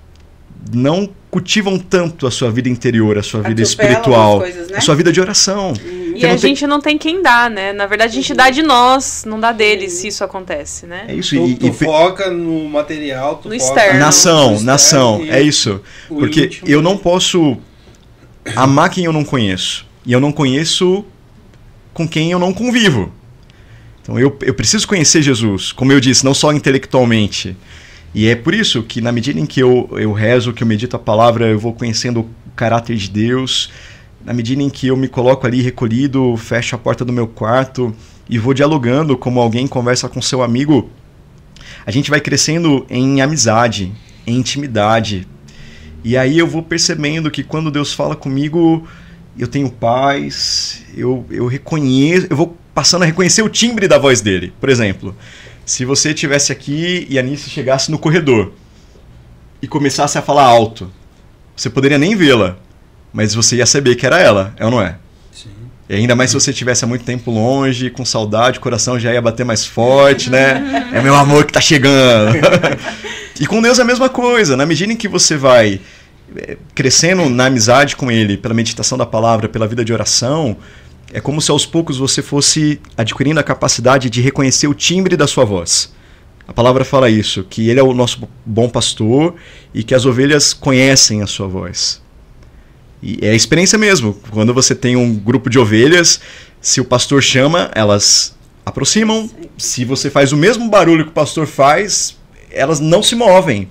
não cultivam tanto a sua vida interior, a sua vida espiritual, coisas, né? A sua vida de oração. E a gente não tem quem dá, né? Na verdade, a gente dá de nós, não dá deles, se isso acontece, né? É isso. Tu foca no material, tu no foca externo. Na ação, é isso. Porque íntimo. Eu não posso amar quem eu não conheço. E eu não conheço com quem eu não convivo. Então eu preciso conhecer Jesus, como eu disse, não só intelectualmente. E é por isso que na medida em que eu rezo, que eu medito a palavra, eu vou conhecendo o caráter de Deus. Na medida em que eu me coloco ali recolhido, fecho a porta do meu quarto e vou dialogando como alguém conversa com seu amigo, a gente vai crescendo em amizade, em intimidade. E aí eu vou percebendo que quando Deus fala comigo, eu tenho paz, eu reconheço, eu vou passando a reconhecer o timbre da voz dele. Por exemplo, se você estivesse aqui e a Nice chegasse no corredor e começasse a falar alto, você poderia nem vê-la, mas você ia saber que era ela, é ou não é? Sim. E ainda mais se você estivesse há muito tempo longe, com saudade, o coração já ia bater mais forte, né? É meu amor que tá chegando. E com Deus é a mesma coisa. Na medida em que você vai crescendo na amizade com Ele, pela meditação da palavra, pela vida de oração, é como se aos poucos você fosse adquirindo a capacidade de reconhecer o timbre da sua voz. A palavra fala isso, que Ele é o nosso bom pastor e que as ovelhas conhecem a sua voz. E é a experiência mesmo. Quando você tem um grupo de ovelhas, se o pastor chama, elas aproximam. Se você faz o mesmo barulho que o pastor faz, elas não se movem.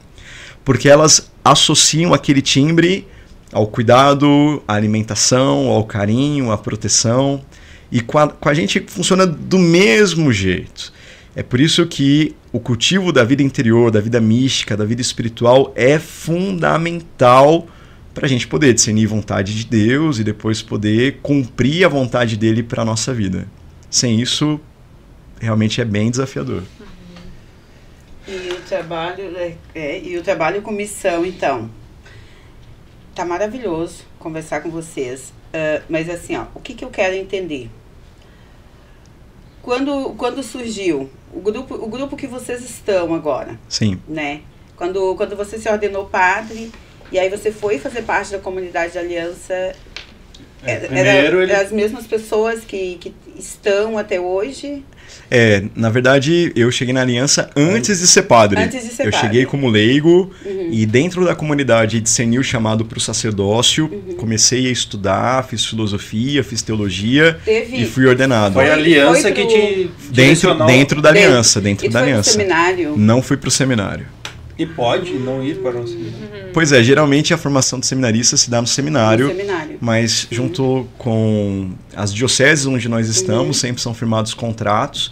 Porque elas associam aquele timbre ao cuidado, à alimentação, ao carinho, à proteção. E com a gente funciona do mesmo jeito. É por isso que o cultivo da vida interior, da vida mística, da vida espiritual é fundamental para a gente poder discernir a vontade de Deus e depois poder cumprir a vontade dele para a nossa vida. Sem isso, realmente é bem desafiador. E o trabalho com missão, então, tá maravilhoso conversar com vocês. Mas assim, ó, o que eu quero entender? Quando surgiu o grupo que vocês estão agora, sim, né? Quando você se ordenou padre, e aí você foi fazer parte da comunidade de aliança, eram as mesmas pessoas que estão até hoje? Na verdade, eu cheguei na aliança antes de ser padre. Eu cheguei como leigo e dentro da comunidade discerni o chamado para o sacerdócio, comecei a estudar, fiz filosofia, fiz teologia e fui ordenado. Foi a aliança que te dentro da aliança, dentro da aliança. Foi pro seminário? Não fui para o seminário. E pode não ir para um seminário? Pois é, geralmente a formação de seminarista se dá no seminário, mas junto com as dioceses onde nós estamos, sempre são firmados contratos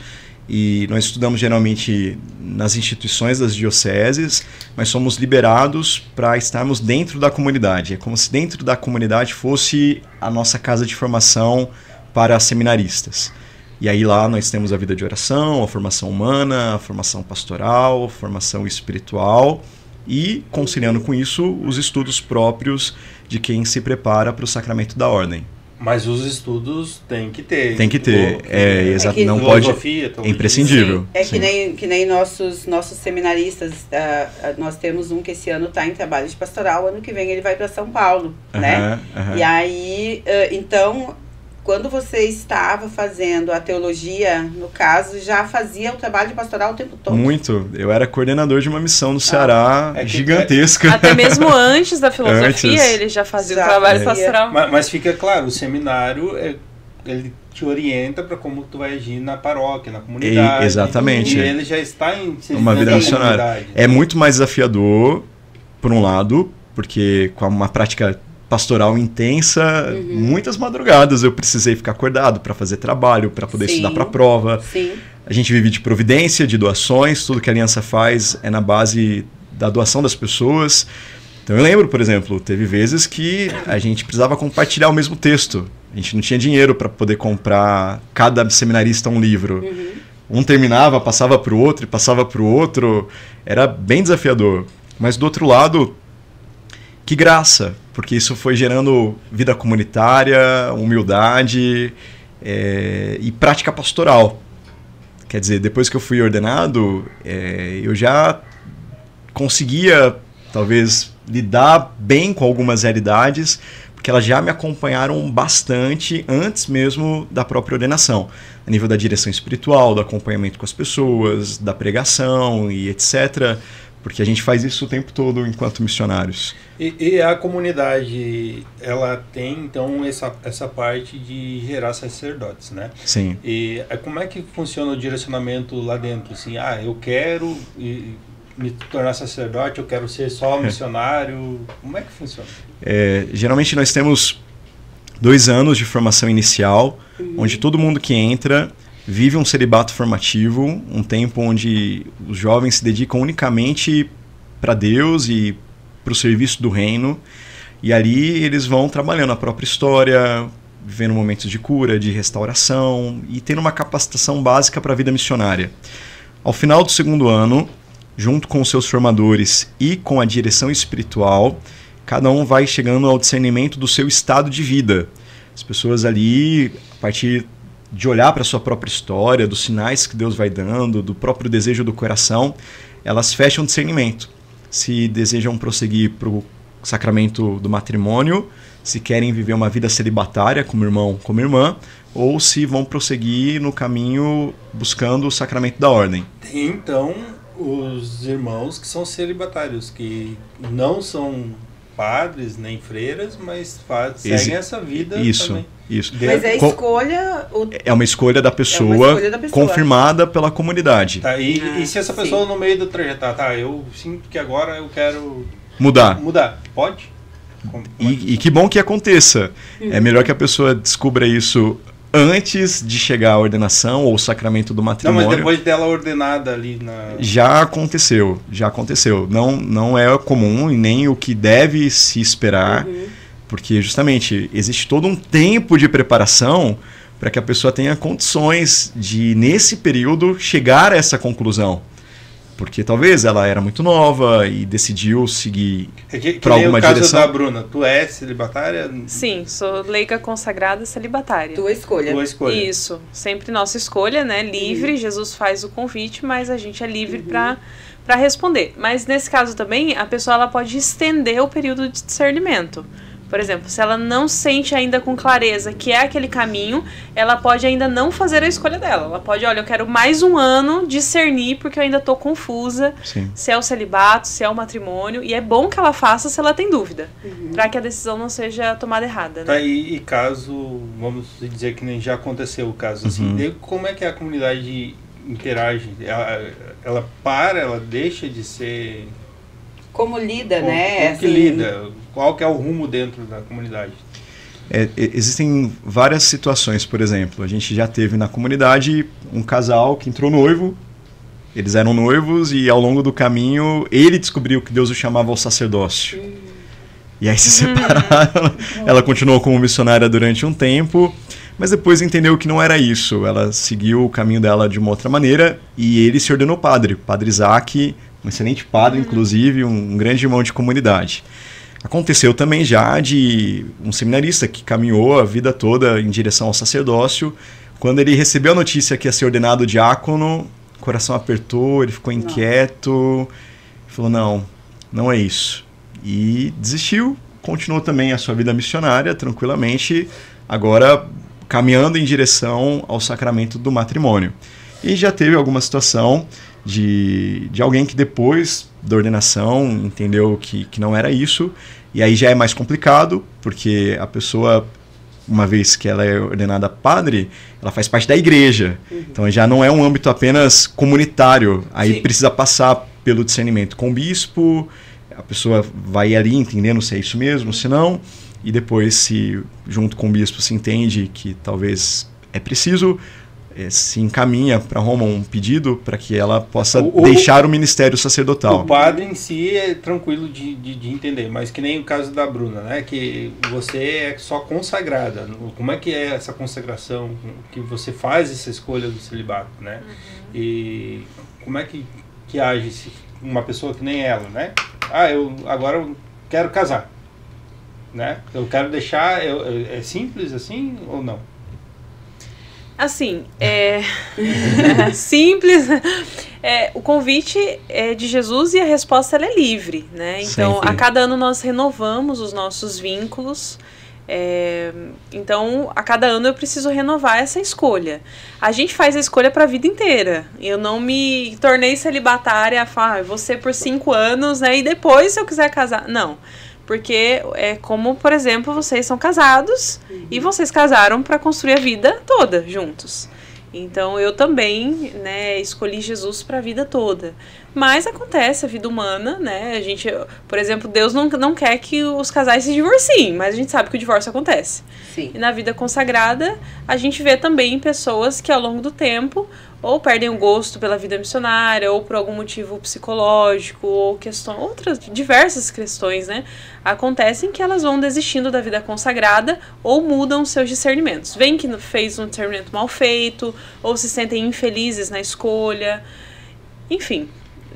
e nós estudamos geralmente nas instituições das dioceses, mas somos liberados para estarmos dentro da comunidade. É como se dentro da comunidade fosse a nossa casa de formação para seminaristas. E aí lá nós temos a vida de oração, a formação humana, a formação pastoral, a formação espiritual e, conciliando com isso, os estudos próprios de quem se prepara para o sacramento da ordem. Mas os estudos tem que ter. Tem que ter, não pode, é imprescindível. Sim. Que nem nossos seminaristas, nós temos um que esse ano está em trabalho de pastoral, ano que vem ele vai para São Paulo, né? E aí, então, quando você estava fazendo a teologia, no caso, já fazia o trabalho de pastoral o tempo todo? Muito. Eu era coordenador de uma missão no Ceará gigantesca. Até mesmo antes da filosofia, ele já fazia o trabalho pastoral. Mas fica claro, o seminário, ele te orienta para como tu vai agir na paróquia, na comunidade. Exatamente. E ele já está em uma vida missionária. É muito mais desafiador, por um lado, porque com uma prática pastoral intensa, muitas madrugadas eu precisei ficar acordado para fazer trabalho, para poder estudar para a prova. Sim. A gente vive de providência, de doações, tudo que a Aliança faz é na base da doação das pessoas. Então eu lembro, por exemplo, teve vezes que a gente precisava compartilhar o mesmo texto. A gente não tinha dinheiro para poder comprar cada seminarista um livro. Um terminava, passava para o outro e passava para o outro. Era bem desafiador. Mas do outro lado, que graça, porque isso foi gerando vida comunitária, humildade e prática pastoral. Quer dizer, depois que eu fui ordenado, eu já conseguia, talvez, lidar bem com algumas realidades, porque elas já me acompanharam bastante antes mesmo da própria ordenação. A nível da direção espiritual, do acompanhamento com as pessoas, da pregação e etc., porque a gente faz isso o tempo todo enquanto missionários. E a comunidade, ela tem, então, essa parte de gerar sacerdotes, né? Sim. E como é que funciona o direcionamento lá dentro? Assim, eu quero me tornar sacerdote, eu quero ser só missionário. Como é que funciona? Geralmente nós temos 2 anos de formação inicial, onde todo mundo que entra vive um celibato formativo, um tempo onde os jovens se dedicam unicamente para Deus e para o serviço do reino, e ali eles vão trabalhando a própria história, vivendo momentos de cura, de restauração e tendo uma capacitação básica para a vida missionária. Ao final do segundo ano, junto com os seus formadores e com a direção espiritual, cada um vai chegando ao discernimento do seu estado de vida. As pessoas ali, a partir de olhar para a sua própria história, dos sinais que Deus vai dando, do próprio desejo do coração, elas fecham discernimento. Se desejam prosseguir para o sacramento do matrimônio, se querem viver uma vida celibatária como irmão, como irmã, ou se vão prosseguir no caminho buscando o sacramento da ordem. Tem, então, os irmãos que são celibatários, que não são padres nem freiras, mas seguem essa vida também. Isso. Mas é escolha... É uma escolha da pessoa, confirmada pela comunidade. Tá, e se essa pessoa no meio do trajeto, eu sinto que agora eu quero mudar. Pode? E que bom que aconteça. É melhor que a pessoa descubra isso antes de chegar à ordenação ou o sacramento do matrimônio. Não, mas depois dela ordenada ali na... Já aconteceu. Não é comum e nem o que deve se esperar, porque justamente existe todo um tempo de preparação para que a pessoa tenha condições de, nesse período, chegar a essa conclusão. Porque talvez ela era muito nova e decidiu seguir para alguma direção. No caso da Bruna, tu é celibatária? Sim, sou leiga consagrada celibatária. Tua escolha. Isso, sempre nossa escolha, né? Livre, Jesus faz o convite, mas a gente é livre para responder. Mas nesse caso também, a pessoa ela pode estender o período de discernimento. Por exemplo, se ela não sente ainda com clareza que é aquele caminho, ela pode ainda não fazer a escolha dela. Ela pode, olha, eu quero mais um ano discernir porque eu ainda estou confusa. Sim. Se é o celibato, se é o matrimônio. E é bom que ela faça se ela tem dúvida, para que a decisão não seja tomada errada. Né? Tá, e caso, vamos dizer que nem já aconteceu o caso assim, como é que a comunidade interage? Ela deixa de ser... Como lida, como, né? Como que lida? Qual que é o rumo dentro da comunidade? Existem várias situações, por exemplo, a gente já teve na comunidade um casal que entrou noivo, eles eram noivos e ao longo do caminho ele descobriu que Deus o chamava ao sacerdócio. E aí se separaram, ela continuou como missionária durante um tempo, mas depois entendeu que não era isso, ela seguiu o caminho dela de uma outra maneira e ele se ordenou padre Isaac, um excelente padre, inclusive, um grande irmão de comunidade. Aconteceu também já de um seminarista que caminhou a vida toda em direção ao sacerdócio. Quando ele recebeu a notícia que ia ser ordenado diácono, o coração apertou, ele ficou inquieto, falou, não é isso. E desistiu, continuou também a sua vida missionária tranquilamente, agora caminhando em direção ao sacramento do matrimônio. E já teve alguma situação de alguém que depois da ordenação entendeu que não era isso, e aí já é mais complicado, porque a pessoa, uma vez que ela é ordenada padre, ela faz parte da igreja, então já não é um âmbito apenas comunitário, aí precisa passar pelo discernimento com o bispo, a pessoa vai ali entendendo se é isso mesmo, se não, e depois se junto com o bispo se entende que talvez é preciso, se encaminha para Roma um pedido para que ela possa deixar o ministério sacerdotal. O padre em si é tranquilo de entender, mas que nem o caso da Bruna, né? Que você é só consagrada. Como é que é essa consagração? Que você faz essa escolha do celibato, né? E como é que age uma pessoa que nem ela, né? Agora eu quero casar, né? Eu quero deixar... É simples assim ou não? Assim, simples. O convite é de Jesus e a resposta ela é livre, né? Então, a cada ano nós renovamos os nossos vínculos. Então, a cada ano eu preciso renovar essa escolha. A gente faz a escolha para a vida inteira. Eu não me tornei celibatária, vou ser por 5 anos, né? E depois, se eu quiser casar... Não. Porque é como, por exemplo, vocês são casados e vocês casaram para construir a vida toda juntos. Então, eu também, né, escolhi Jesus para a vida toda. Mas acontece, a vida humana, né? A gente, por exemplo, Deus não quer que os casais se divorciem, mas a gente sabe que o divórcio acontece. Sim. E na vida consagrada, a gente vê também pessoas que ao longo do tempo ou perdem o gosto pela vida missionária, ou por algum motivo psicológico, ou outras diversas questões, né? Acontecem que elas vão desistindo da vida consagrada ou mudam seus discernimentos. Vêm que fez um discernimento mal feito, ou se sentem infelizes na escolha. Enfim,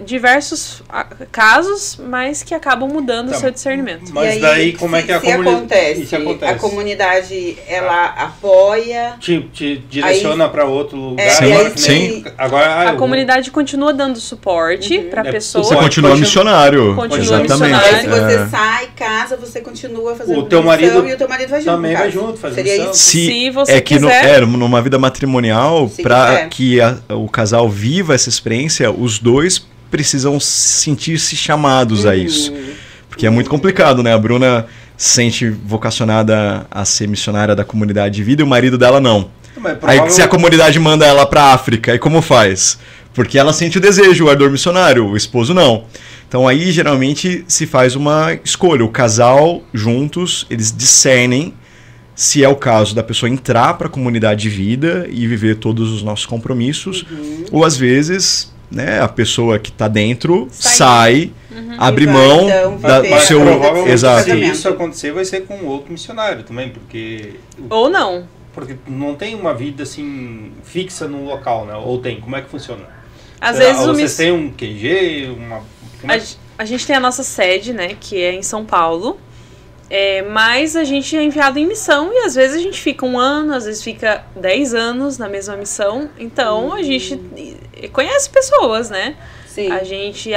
diversos casos, mas que acabam mudando o seu discernimento. Mas aí, daí como é que a comunidade... Isso acontece. A comunidade, ela apoia... Te direciona para outro lugar. Sim. Agora, a comunidade continua dando suporte para a pessoa. Você continua missionário. Continua exatamente. missionário. Aí, se você sai, casa, você continua fazendo o teu missão marido e o teu marido vai junto. Também vai junto fazer Seria missão. isso? Se você quiser. Numa vida matrimonial, para que o casal viva essa experiência, os dois precisam sentir-se chamados a isso. Porque é muito complicado, né? A Bruna se sente vocacionada a ser missionária da comunidade de vida e o marido dela não. Aí se a comunidade manda ela pra África, aí como faz? Porque ela sente o desejo, o ardor missionário, o esposo não. Então aí geralmente se faz uma escolha. O casal juntos, eles discernem se é o caso da pessoa entrar para a comunidade de vida e viver todos os nossos compromissos, ou às vezes... né, a pessoa que está dentro sai, abre mão do seu... Exato. Se isso acontecer, vai ser com outro missionário também, porque... Ou não. Porque não tem uma vida assim fixa num local, né? Ou tem? Como é que funciona? Às vezes vocês têm um QG, a gente tem a nossa sede, né, que é em São Paulo. Mas a gente é enviado em missão e às vezes a gente fica 1 ano, às vezes fica 10 anos na mesma missão. Então a gente conhece pessoas, né? Sim. A gente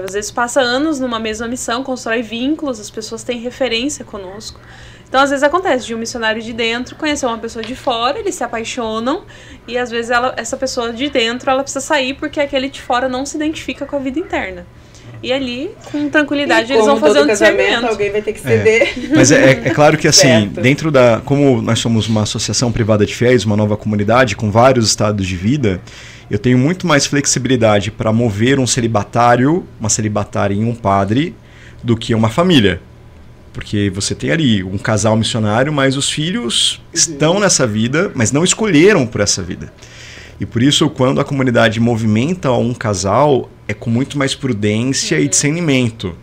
às vezes passa anos numa mesma missão, constrói vínculos, as pessoas têm referência conosco. Então às vezes acontece de um missionário de dentro conhecer uma pessoa de fora, eles se apaixonam e às vezes essa pessoa de dentro ela precisa sair porque aquele de fora não se identifica com a vida interna. E ali, com tranquilidade, eles vão fazer um discernimento. Alguém vai ter que ceder. Mas é claro que assim, dentro como nós somos uma associação privada de fiéis, uma nova comunidade com vários estados de vida, eu tenho muito mais flexibilidade para mover um celibatário, uma celibatária e um padre, do que uma família. Porque você tem ali um casal missionário, mas os filhos estão nessa vida, mas não escolheram por essa vida. E por isso, quando a comunidade movimenta um casal, é com muito mais prudência e discernimento.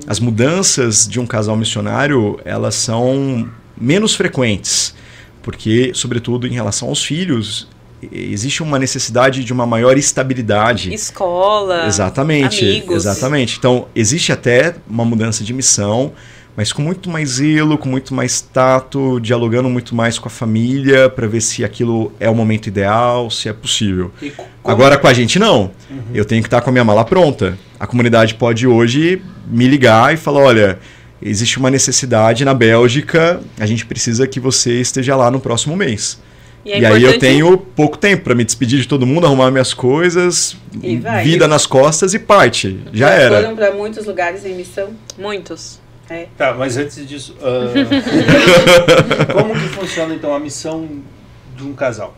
As mudanças de um casal missionário, elas são menos frequentes, porque, sobretudo em relação aos filhos, existe uma necessidade de uma maior estabilidade. Escola, exatamente, amigos. Exatamente. Então, existe até uma mudança de missão, mas com muito mais zelo, com muito mais tato, dialogando muito mais com a família para ver se aquilo é o momento ideal, se é possível. Agora com a gente não. Eu tenho que estar com a minha mala pronta. A comunidade pode hoje me ligar e falar, olha, existe uma necessidade na Bélgica, a gente precisa que você esteja lá no próximo mês. E aí eu tenho pouco tempo para me despedir de todo mundo, arrumar minhas coisas, vida nas costas e parte. Já era. Foram para muitos lugares em missão? Muitos. Tá, mas antes disso, como que funciona então a missão de um casal?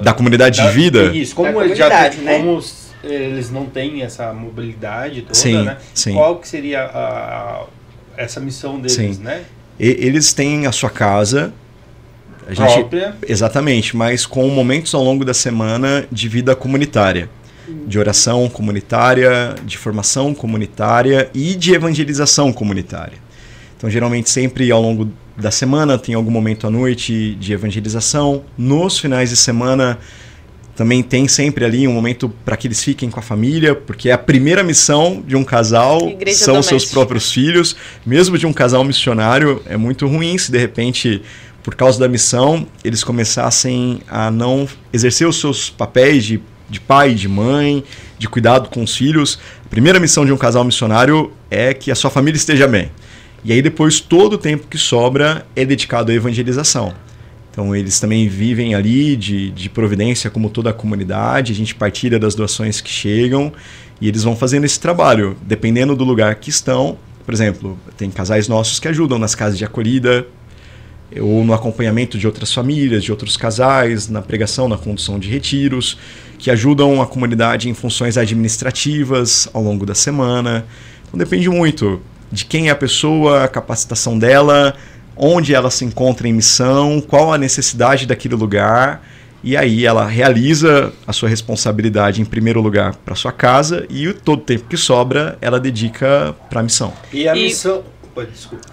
Da comunidade de vida? Isso, como eles não têm essa mobilidade toda, né? Sim. Qual que seria essa missão deles, né? Eles têm a sua casa, própria. Exatamente, mas com momentos ao longo da semana de vida comunitária. De oração comunitária, de formação comunitária e de evangelização comunitária. Então, geralmente, sempre ao longo da semana tem algum momento à noite de evangelização. Nos finais de semana também tem sempre ali um momento para que eles fiquem com a família, porque a primeira missão de um casal são os seus próprios filhos. Mesmo de um casal missionário, é muito ruim se de repente, por causa da missão, eles começassem a não exercer os seus papéis de pai, de mãe, de cuidado com os filhos. A primeira missão de um casal missionário é que a sua família esteja bem. E aí depois todo o tempo que sobra é dedicado à evangelização. Então eles também vivem ali de providência como toda a comunidade, a gente partilha das doações que chegam e eles vão fazendo esse trabalho. Dependendo do lugar que estão, por exemplo, tem casais nossos que ajudam nas casas de acolhida, ou no acompanhamento de outras famílias, de outros casais, na pregação, na condução de retiros, que ajudam a comunidade em funções administrativas ao longo da semana. Então depende muito de quem é a pessoa, a capacitação dela, onde ela se encontra em missão, qual a necessidade daquele lugar, e aí ela realiza a sua responsabilidade em primeiro lugar para sua casa e todo o tempo que sobra ela dedica para a missão. E a missão... Desculpa.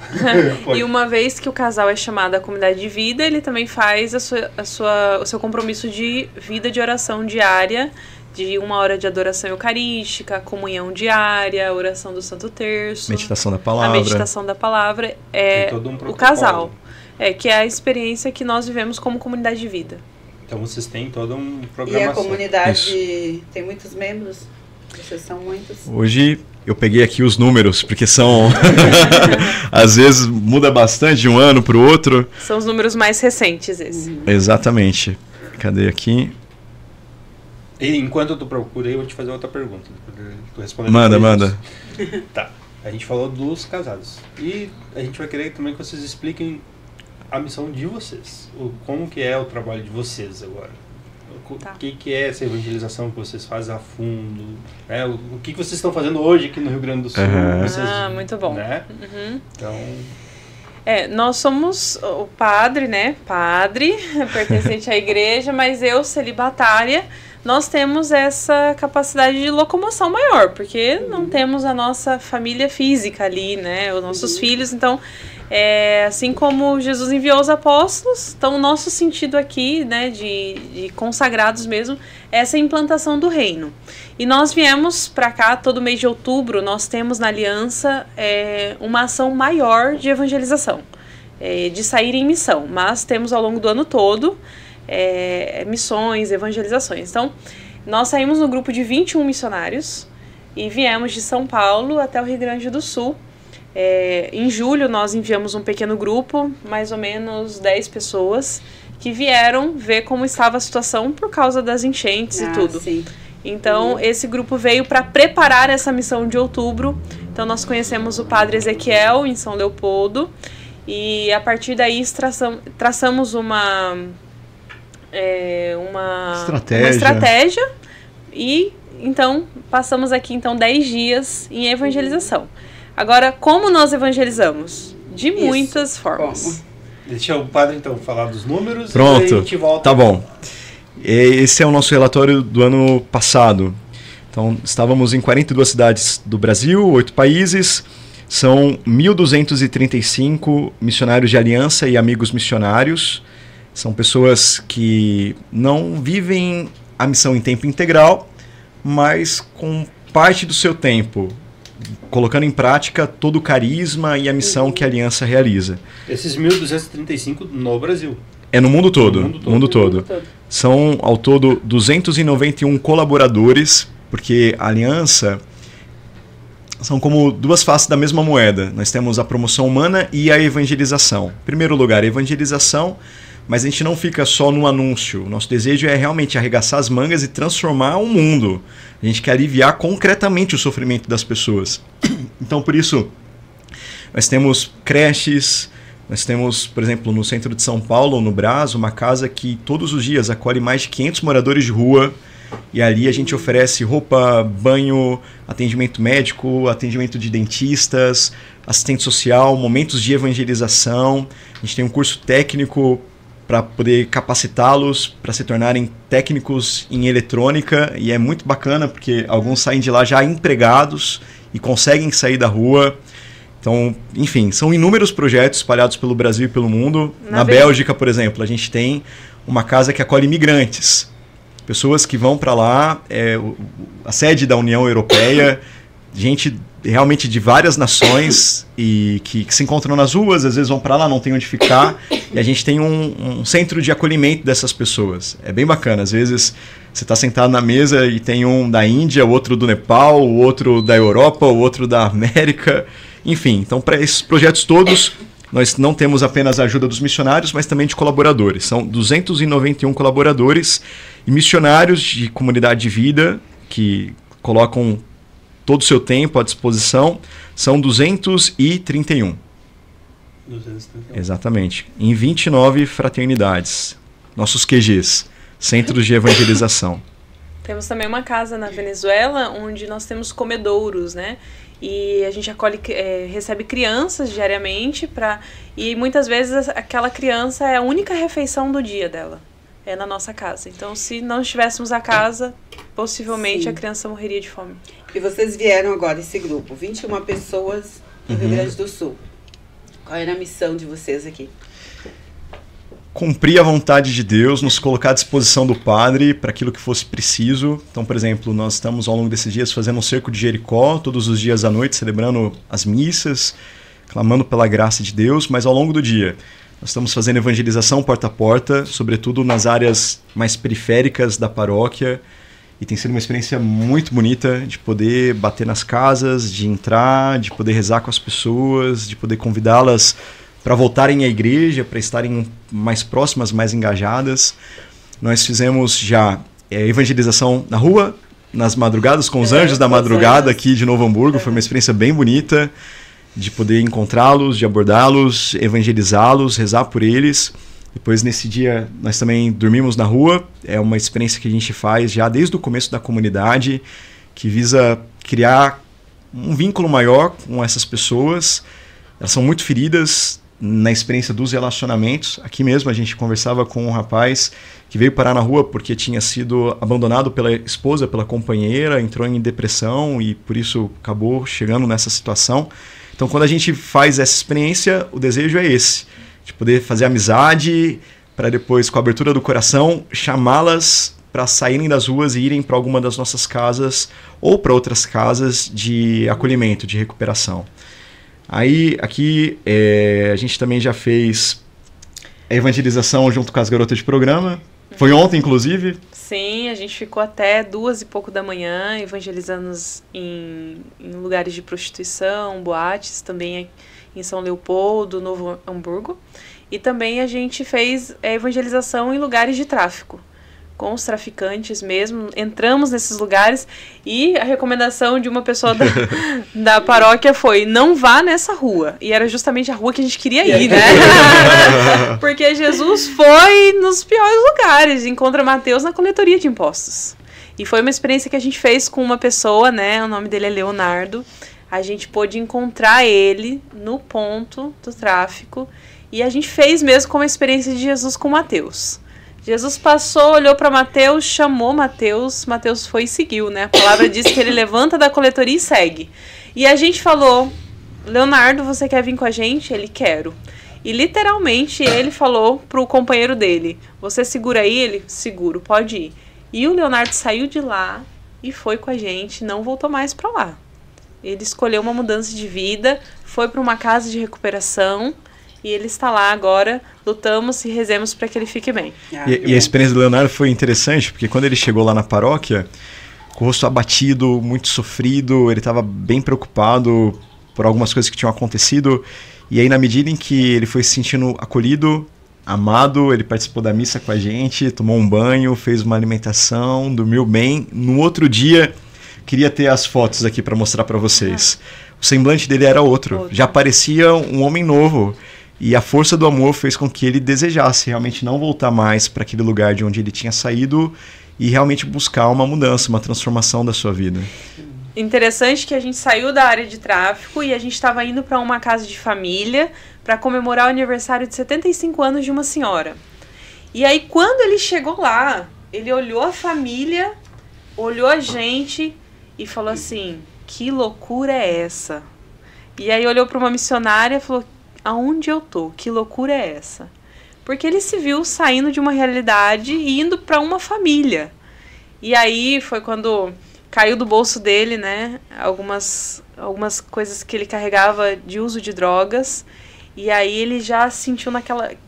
E uma vez que o casal é chamado à comunidade de vida, ele também faz o seu compromisso de vida de oração diária, de 1 hora de adoração eucarística, comunhão diária, oração do Santo Terço, meditação da palavra. A meditação da palavra é o casal, que é a experiência que nós vivemos como comunidade de vida. Então vocês têm todo um programa. E a comunidade tem muitos membros? Vocês são muitos? Hoje eu peguei aqui os números, porque são... às vezes muda bastante de um ano para o outro. São os números mais recentes, esses. Exatamente. Cadê aqui? E enquanto eu procurei, eu vou te fazer outra pergunta. Tu respondendo. Manda. Tá. A gente falou dos casados. E a gente vai querer também que vocês expliquem a missão de vocês. Como que é o trabalho de vocês agora. Tá. O que é essa evangelização que vocês fazem a fundo? Né? O que vocês estão fazendo hoje aqui no Rio Grande do Sul? Vocês, muito bom. Né? Então... nós somos o padre, né? Padre, pertencente à igreja, mas eu, celibatária, nós temos essa capacidade de locomoção maior, porque não temos a nossa família física ali, né? Os nossos filhos, então... assim como Jesus enviou os apóstolos, então o nosso sentido aqui, né, de consagrados mesmo, é essa implantação do reino. E nós viemos para cá, todo mês de outubro, nós temos na Aliança uma ação maior de evangelização, de sair em missão, mas temos ao longo do ano todo missões, evangelizações. Então, nós saímos no grupo de 21 missionários e viemos de São Paulo até o Rio Grande do Sul. Em julho nós enviamos um pequeno grupo, mais ou menos 10 pessoas, que vieram ver como estava a situação por causa das enchentes e tudo. Sim. Então esse grupo veio para preparar essa missão de outubro. Então nós conhecemos o padre Ezequiel em São Leopoldo e a partir daí traçamos uma estratégia e então passamos aqui 10 dias em evangelização. Agora, como nós evangelizamos? De muitas formas. Como? Deixa o padre, então, falar dos números. Pronto, e aí a gente volta. Tá bom. Esse é o nosso relatório do ano passado. Então, estávamos em 42 cidades do Brasil, 8 países. São 1.235 missionários de aliança e amigos missionários. São pessoas que não vivem a missão em tempo integral, mas com parte do seu tempo colocando em prática todo o carisma e a missão que a Aliança realiza. Esses 1.235 no Brasil. É no mundo todo. Mundo todo. São, ao todo, 291 colaboradores, porque a Aliança são como duas faces da mesma moeda. Nós temos a promoção humana e a evangelização. Em primeiro lugar, a evangelização, mas a gente não fica só no anúncio. O nosso desejo é realmente arregaçar as mangas e transformar o mundo. A gente quer aliviar concretamente o sofrimento das pessoas. Então, por isso, nós temos creches, nós temos, por exemplo, no centro de São Paulo, no Brás, uma casa que todos os dias acolhe mais de 500 moradores de rua. E ali a gente oferece roupa, banho, atendimento médico, atendimento de dentistas, assistente social, momentos de evangelização. A gente tem um curso técnico para poder capacitá-los para se tornarem técnicos em eletrônica, e é muito bacana porque alguns saem de lá já empregados e conseguem sair da rua. Então, enfim, são inúmeros projetos espalhados pelo Brasil e pelo mundo. Na Bélgica, por exemplo, a gente tem uma casa que acolhe imigrantes, pessoas que vão para lá, a sede da União Europeia, gente realmente de várias nações e que se encontram nas ruas, às vezes vão para lá, não tem onde ficar, e a gente tem um centro de acolhimento dessas pessoas. É bem bacana, às vezes você está sentado na mesa e tem um da Índia, o outro do Nepal, o outro da Europa, o outro da América, enfim. Então, para esses projetos todos, nós não temos apenas a ajuda dos missionários, mas também de colaboradores. São 291 colaboradores e missionários de comunidade de vida que colocam todo o seu tempo à disposição, são 231. 271. Exatamente. Em 29 fraternidades. Nossos QGs, Centros de Evangelização. Temos também uma casa na Venezuela, onde nós temos comedouros, né? E a gente acolhe, recebe crianças diariamente, e muitas vezes aquela criança é a única refeição do dia dela. É na nossa casa. Então, se não estivéssemos a casa, possivelmente Sim. a criança morreria de fome. E vocês vieram agora, esse grupo, 21 pessoas do Rio Grande do Sul. Qual era a missão de vocês aqui? Cumprir a vontade de Deus, nos colocar à disposição do Padre para aquilo que fosse preciso. Então, por exemplo, nós estamos ao longo desses dias fazendo um cerco de Jericó, todos os dias à noite, celebrando as missas, clamando pela graça de Deus, mas ao longo do dia nós estamos fazendo evangelização porta a porta, sobretudo nas áreas mais periféricas da paróquia, e tem sido uma experiência muito bonita de poder bater nas casas, de entrar, de poder rezar com as pessoas, de poder convidá-las para voltarem à igreja, para estarem mais próximas, mais engajadas. Nós fizemos já evangelização na rua, nas madrugadas, com os Anjos da Madrugada aqui de Novo Hamburgo. Foi uma experiência bem bonita de poder encontrá-los, de abordá-los, evangelizá-los, rezar por eles. Depois, nesse dia, nós também dormimos na rua. É uma experiência que a gente faz já desde o começo da comunidade, que visa criar um vínculo maior com essas pessoas. Elas são muito feridas na experiência dos relacionamentos. Aqui mesmo a gente conversava com um rapaz que veio parar na rua porque tinha sido abandonado pela esposa, pela companheira, entrou em depressão e por isso acabou chegando nessa situação. Então, quando a gente faz essa experiência, o desejo é esse, de poder fazer amizade, para depois, com a abertura do coração, chamá-las para saírem das ruas e irem para alguma das nossas casas ou para outras casas de acolhimento, de recuperação. Aí, aqui, a gente também já fez a evangelização junto com as garotas de programa. Foi ontem, inclusive. Sim, a gente ficou até 2 e pouco da manhã evangelizando em lugares de prostituição, boates, também em São Leopoldo, Novo Hamburgo. E também a gente fez evangelização em lugares de tráfico, com os traficantes mesmo. Entramos nesses lugares e a recomendação de uma pessoa da paróquia foi: não vá nessa rua. E era justamente a rua que a gente queria ir, né? Porque Jesus foi nos piores lugares. Encontra Mateus na coletoria de impostos. E foi uma experiência que a gente fez com uma pessoa, né? O nome dele é Leonardo. A gente pôde encontrar ele no ponto do tráfico. E a gente fez mesmo como a experiência de Jesus com Mateus. Jesus passou, olhou para Mateus, chamou Mateus, Mateus foi e seguiu, né? A palavra diz que ele levanta da coletoria e segue. E a gente falou: Leonardo, você quer vir com a gente? Ele: quero. E literalmente ele falou pro companheiro dele: você segura aí? Ele: seguro, pode ir. E o Leonardo saiu de lá e foi com a gente, não voltou mais para lá. Ele escolheu uma mudança de vida, foi para uma casa de recuperação. E ele está lá agora, lutamos e rezemos para que ele fique bem. E a experiência do Leonardo foi interessante, porque quando ele chegou lá na paróquia, com o rosto abatido, muito sofrido, ele estava bem preocupado por algumas coisas que tinham acontecido. E aí, na medida em que ele foi se sentindo acolhido, amado, ele participou da missa com a gente, tomou um banho, fez uma alimentação, dormiu bem. No outro dia, queria ter as fotos aqui para mostrar para vocês. O semblante dele era outro, já parecia um homem novo. E a força do amor fez com que ele desejasse realmente não voltar mais para aquele lugar de onde ele tinha saído e realmente buscar uma mudança, uma transformação da sua vida. Interessante que a gente saiu da área de tráfico e a gente estava indo para uma casa de família para comemorar o aniversário de 75 anos de uma senhora. E aí, quando ele chegou lá, ele olhou a família, olhou a gente e falou assim: que loucura é essa? E aí olhou para uma missionária e falou: aonde eu tô? Que loucura é essa? Porque ele se viu saindo de uma realidade e indo para uma família. E aí foi quando caiu do bolso dele, né, algumas coisas que ele carregava de uso de drogas. E aí ele já sentiu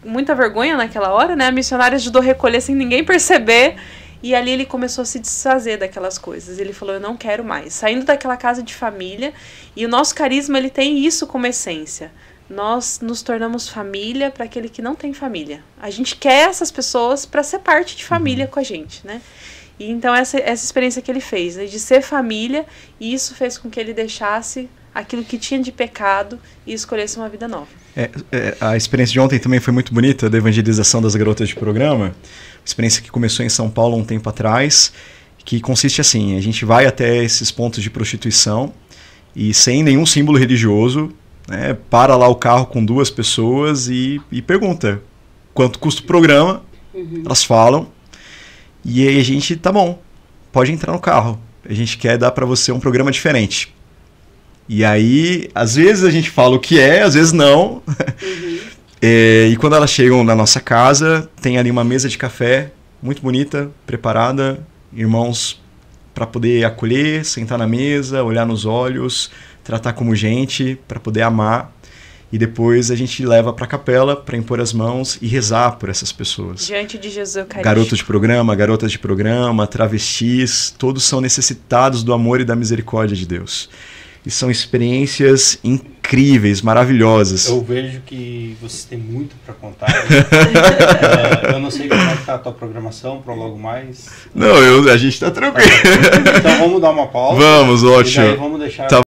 muita vergonha naquela hora, né? A missionária ajudou a recolher sem ninguém perceber. E ali ele começou a se desfazer daquelas coisas. Ele falou: eu não quero mais. Saindo daquela casa de família. E o nosso carisma, ele tem isso como essência. Nós nos tornamos família para aquele que não tem família. A gente quer essas pessoas para ser parte de família com a gente, né? E então essa experiência que ele fez, né, de ser família, e isso fez com que ele deixasse aquilo que tinha de pecado e escolhesse uma vida nova. A experiência de ontem também foi muito bonita, da evangelização das garotas de programa. Experiência que começou em São Paulo um tempo atrás, que consiste assim, a gente vai até esses pontos de prostituição e sem nenhum símbolo religioso, né, para lá o carro com 2 pessoas e pergunta quanto custa o programa. Elas falam e aí a gente, tá bom, pode entrar no carro, a gente quer dar para você um programa diferente. E aí, às vezes a gente fala o que é, às vezes não. E quando elas chegam na nossa casa, tem ali uma mesa de café muito bonita, preparada, irmãos para poder acolher, sentar na mesa, olhar nos olhos, tratar como gente, para poder amar. E depois a gente leva para a capela para impor as mãos e rezar por essas pessoas. Diante de Jesus Eucarístico. Garotos de programa, garotas de programa, travestis, todos são necessitados do amor e da misericórdia de Deus. E são experiências incríveis, maravilhosas. Eu vejo que vocês têm muito para contar. Eu não sei como é que tá a tua programação para logo mais. Não, a gente tá tranquilo. Então vamos dar uma pausa. Vamos, ótimo. E daí vamos deixar... Tá